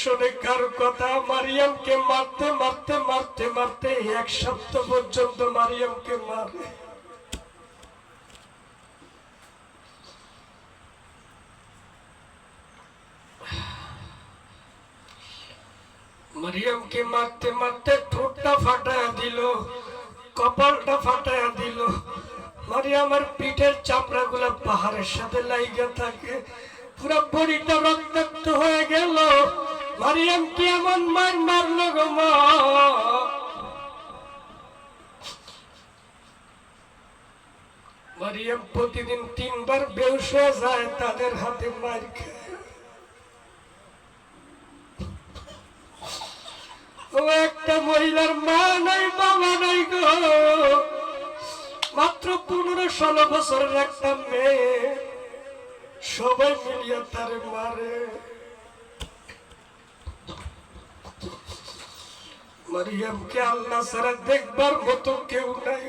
শোনে কার কথা? মারিয়ামকে মারতে মারতে মারতে মারতে 1 সপ্তাহ পর্যন্ত মারিয়ামকে মারে। মারিয়ামকে মারতে মারতে ঠোঁটটা ফাটায়া দিল, কপালটা ফাটায়া দিল। মারিয়ামের পিঠের চামড়া গুলা পাহাড়ের সাথে লাইগা থাকে, পুরো বডিটা রক্তাক্ত হয়ে গেল। মারিয়াম কি এমন মার মারলো গো মা? মারিয়াম প্রতিদিন 3 বার বেহুশ হয়ে যায় তাদের হাতে মার খেয়ে। ও একটা মহিলার মা নাই, বাবা নাই গো, মাত্র 15-16 বছরের একটা মেয়ে, সবাই মিলিয়ে তারে মারে। মারিয়ামকে আল্লাহ ছাড়া দেখবার মতো কেউ নাই।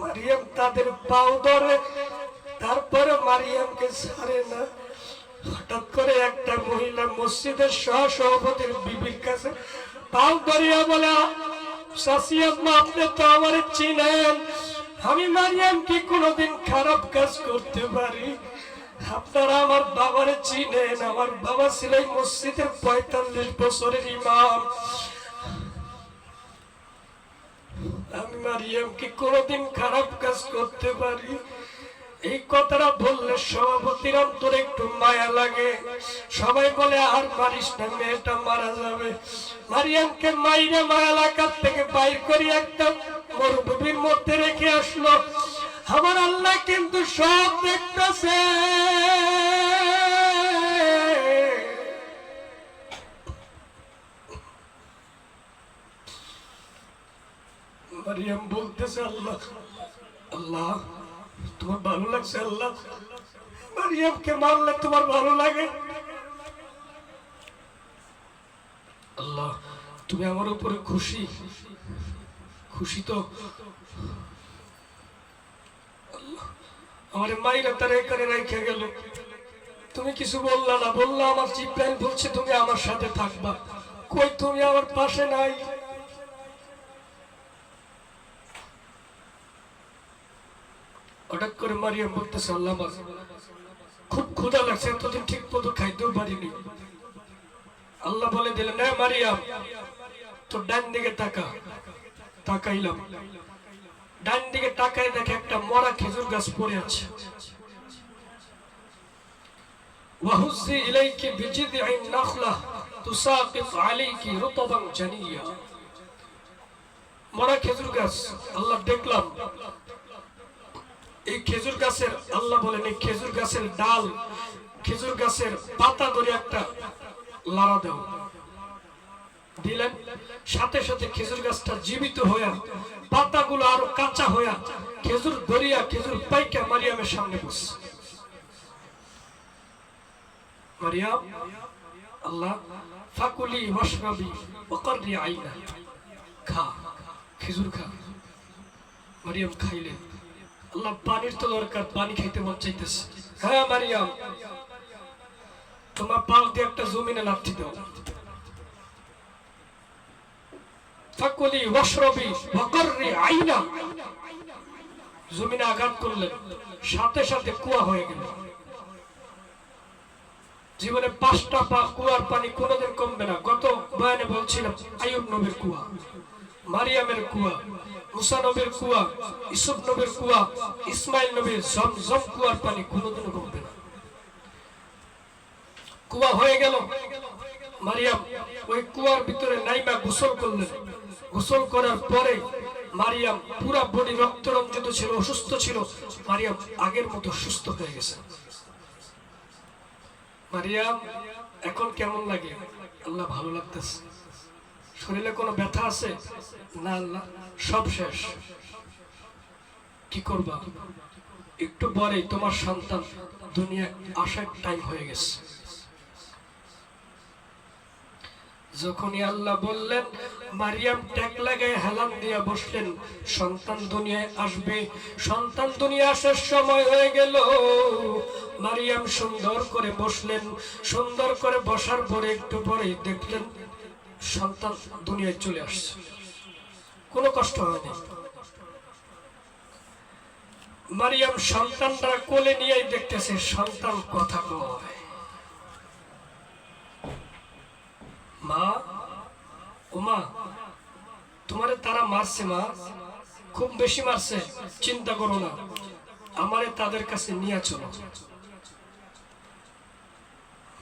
মারিয়াম তাদের পাও ধরে, তারপরে মারিয়ামকে ছাড়ে না। হঠাৎ করে একটা মহিলা মসজিদের সহসভাপতির বিবির কাছে পাও ধরিয়া বলে, চাচি আম্মা, আপনি তো আমার চিনেন, আমি মারিয়াম কি কোনোদিন খারাপ কাজ করতে পারি? আপনারা আমার বাবারে চিনেন, আমার বাবা ছিল এই মসজিদের 45 বছরের ইমাম। আমি মারিয়াম কি কোনোদিন খারাপ কাজ করতে পারি? এই কথাটা বললে সভাপতির অন্তরে একটু মায়া লাগে। সবাই বলে, আর মারিস না, মেয়েটা মারা যাবে। মারিয়ামকে মাইরে মায়া এলাকার থেকে বাইর করে একটা মরুভূমির মধ্যে রেখে আসলো। আমার আল্লাহ কিন্তু সব দেখতেছে। মারিয়াম বলতেছে, আল্লাহ আল্লাহ তোমার ভালো লাগছে? আল্লাহ, মারিয়ামকে মারলে তোমার ভালো লাগে? আল্লাহ, তুমি আমার উপরে খুশি? খুশি তো? আমার মাইরা তার এখানে রেখে গেল, তুমি কিছু বললা না। বললা, আমার জিব্রাইল বলছে তুমি আমার সাথে থাকবা। কই, তুমি আমার পাশে নাই। হঠাৎ করে মারিয়াম বলতেছে, আল্লাহ, আমার খুব ক্ষুধা লাগছে, এতদিন ঠিক মতো খাইতেও পারিনি। আল্লাহ বলে দিলেন, না মারিয়াম, তোর ডান দিকে তাকা। তাকাইলাম, ডান দিকে তাকাই দেখে একটা মরা খেজুর গাছ পড়ে আছে। ওয়াহুজ্জি ইলাইকি বিজিদঈন নাখলা তুসাকিত আলাইকি রুতবান জানিয়া। মরা খেজুর গাছ। আল্লাহ দেখলাম এই খেজুর গাছের, আল্লাহ বলেন এই খেজুর গাছের ডাল, খেজুর গাছের পাতা ধরে একটা লাড়া দাও। দিলেন, সাথে সাথে খেজুর গাছটা জীবিত হইয়া, পাতাগুলো আরো কাঁচা হইয়া, খেজুর ধরিয়া খেজুর পাইকা মারিয়ামের সামনে বসে। মারিয়াম, আল্লাহ, ফাকুলি ওয়াশরাবি ওয়াকররি আইনা, খা, খেজুর খা। মারিয়াম খাইলেন। আল্লাহ, পানির তো দরকার, পানি খাইতে মন চাইতেছে। হ্যাঁ মারিয়াম, তোমার পাও দিয়ে একটা জমিনে লাথি দাও। ফাকুলি ওয়াশরাবি ওয়াকররি আইনা, জমিনে আঘাত করলেন, সাথে সাথে কুয়া হয়ে গেল। জীবনে 5টা কুয়ার পানি কোনোদিন কমবে না। গত বয়ানে বলছিলাম, আইয়ুব নবীর কুয়া, মারিয়ামের কুয়া, মুসা নবীর কুয়া, ইউসুফ নবীর কুয়া, ইসমাইল নবীর জমজম কুয়ার পানি কোনোদিন কমবে না। কুয়া হয়ে গেল। মারিয়াম ওই কুয়ার ভিতরে নাইমা গোসল করলেন। গোসল করার পরে মারিয়াম পুরা বডি রক্তরঞ্জিত ছিল, অসুস্থ ছিল। মারিয়াম আগের মতো সুস্থ হয়ে গেছে। মারিয়াম, এখন কেমন লাগে? আল্লাহ, ভালো লাগতেছে। শরীরে কোনো ব্যথা আছে? না আল্লাহ, সব শেষ। কি করবা? একটু পরেই তোমার সন্তান দুনিয়ায় আসার টাইম হয়ে গেছে। যখনই আল্লাহ বললেন মারিয়াম ট্যাগ লাগায় হেলান দিয়া বসলেন, সন্তান দুনিয়ায় আসবে। সন্তান দুনিয়া আসার সময় হয়ে গেল। মারিয়াম সুন্দর করে বসলেন। সুন্দর করে বসার পরে একটু পরেই দেখলেন সন্তান দুনিয়ায় চলে আসছে। কোনো কষ্ট হয়নি। মারিয়াম সন্তানটা কোলে নিয়েই দেখতেছে সন্তান কথা কয়, মা, ও মা, তোমারে তারা মারছে মা, খুব বেশি মারছে, চিন্তা করো না, আমারে তাদের কাছে নিয়ে চলো।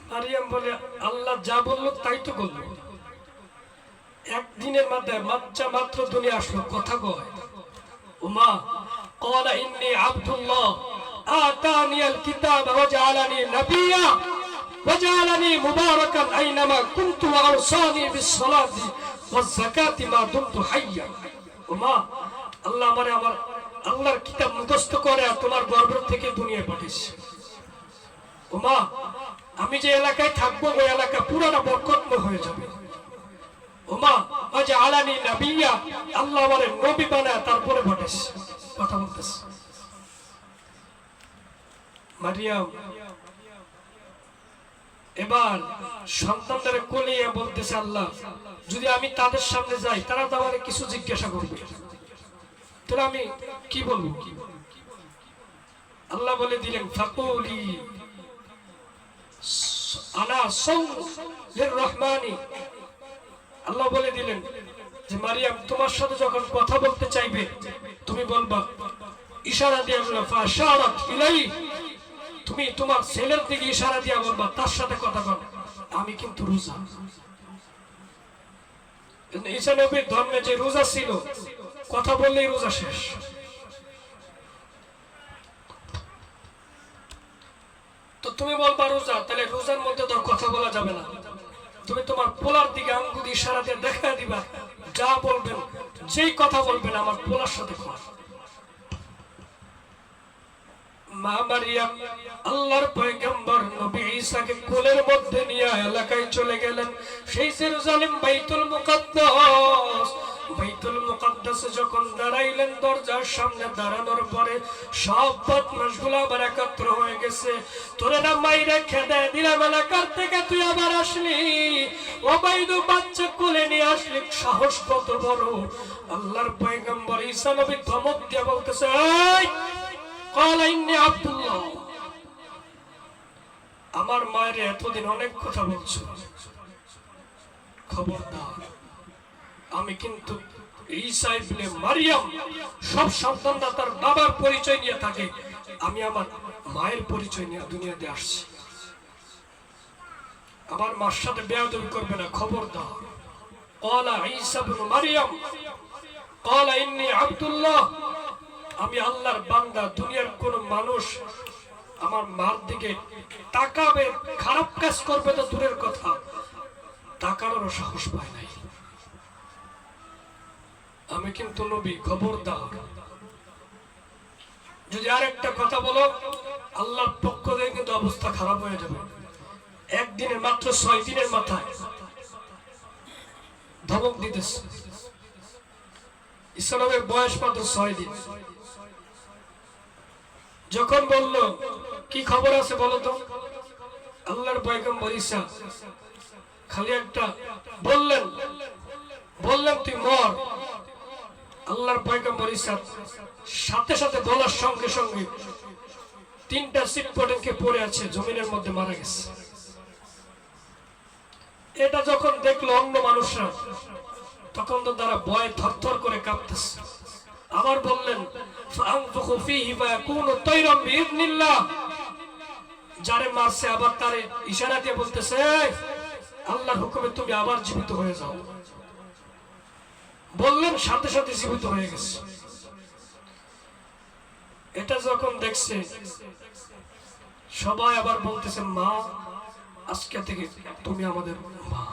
মারিয়াম বলে, আল্লাহ যা বললো তাই তো বললো। একদিনের মধ্যে বাচ্চা মাত্র দুনিয়া আসলো, কথা কয়। ও মা, قال إني عبد الله آتاني الكتاب وجعلني نبيا وجعلني مباركا أينما كنت وأوصاني بالصلاة والزكاة ما دمت حيا। ও মা, আল্লাহ আমারে আমার আল্লাহর কিতাব মুখস্থ করে আর তোমার গর্ভ থেকে দুনিয়ায় পাঠিয়েছে। ও মা, আমি যে এলাকায় থাকবো ওই এলাকা পুরোটা বরকতময় হয়ে যাবে। ও মা, ওয়াজআলানি নাবিয়্যা, আল্লাহ আমারে নবী বানায় তারপরে পাঠিয়েছে। কথা বলতেছে মারিয়াম। এবার সন্তানদের কোলে বলতেছে, আল্লাহ যদি আমি তাদের সামনে যাই তারা তো আমাকে কিছু জিজ্ঞাসা করবে, তাহলে আমি কি বলবো? আল্লাহ বলে দিলেন, ফাকুলি আনা সাওমুর রহমানি। আল্লাহ বলে দিলেন যে মারিয়াম তোমার সাথে যখন কথা বলতে চাইবে তুমি বলবা, ইশারা দিয়ে বলবা, ফাশারাত ইলাই, তুমি তোমার ছেলের দিকে ইশারা দিয়ে বলবা তার সাথে কথা বল, আমি কিন্তু রোজা। ঈসা নবীর ধর্মে যে রোজা ছিল, কথা বললেই রোজা শেষ। তো তুমি বলবা রোজা, তাহলে রোজার মধ্যে তো কথা বলা যাবে না। তুমি তোমার পোলার দিকে আঙ্গুল ইশারা দিয়ে দেখা দিবা, যা বলবেন, যেই কথা বলবেন আমার পোলার সাথে কর। মা মারিয়াম আল্লাহর পয়গম্বর নবী ঈসাকে কোলের মধ্যে নিয়ে এলাকায় চলে গেলেন। সেই জেরুজালেম বাইতুল মুকাদ্দাস, বাইতুল মুকাদ্দাসে যখন দাঁড়াইলেন, দরজার সামনে দাঁড়ানোর পরে সব বদমাশগুলো আবার একত্র হয়ে গেছে। তোরে না মাইরে খেদে দিলাম এলাকার থেকে, তুই আবার আসলি, ওবাইদু বাচ্চা কোলে নিয়ে আসলি, সাহস কত বড়! আল্লাহর পয়গম্বর ঈসা নবী ধমক দিয়ে বলতেছে, এই قال إني عبد الله, আমার মায়ের এতদিন অনেক কথা বলছো, খবরদার, আমি কিন্তু ঈসা ইবনে মারিয়াম। সব সন্তানরা তার বাবার পরিচয় নিয়ে থাকে, আমি আমার মায়ের পরিচয় নিয়ে দুনিয়াতে আসছি। আমার মার সাথে বেয়াদবি করবে না, খবরদার। قال عيسى ابن مريم قال إني عبد الله, আমি আল্লাহর বান্দা। দুনিয়ার কোন মানুষ আমার মার দিকে তাকাবে, খারাপ কাজ করবে তো দূরের কথা, তাকানোর সাহস পায় নাই। আমি কিন্তু নবী, খবরদার। যদি আরেকটা কথা বলো আল্লাহর পক্ষ থেকে কিন্তু অবস্থা খারাপ হয়ে যাবে। একদিনের মাত্র 6 দিনের মাথায় ধমক দিতেছে। ইসলামের বয়স মাত্র 6 দিন। যখন বলল কি খবর আছে বলো তো, আল্লাহর পয়গম্বর ঈসা খালি একটা বললেন তুই মর। আল্লাহর পয়গম্বর ঈসা সাথে সাথে বলার সঙ্গে সঙ্গে 3টা সিটপটেনকে পড়ে আছে, জমিনের মধ্যে মারা গেছে। এটা যখন দেখলো অন্য মানুষরা, তখন তো তারা ভয়ে থরথর করে কাঁপতেছে। আবার বললেন, ফাআনফুখু ফীহি ফায়াকুনু তায়রাম বিইذنিল্লাহ। যারে মারছে আবার তারে ইশারা দিয়ে বলতেছে, আল্লাহর হুকুমে তুমি আবার জীবিত হয়ে যাও। বললেন, সাথে সাথে জীবিত হয়ে গেছে। এটা যখন দেখছে সবাই আবার বলতেছে, মা, আজকে থেকে তুমি আমাদের মা।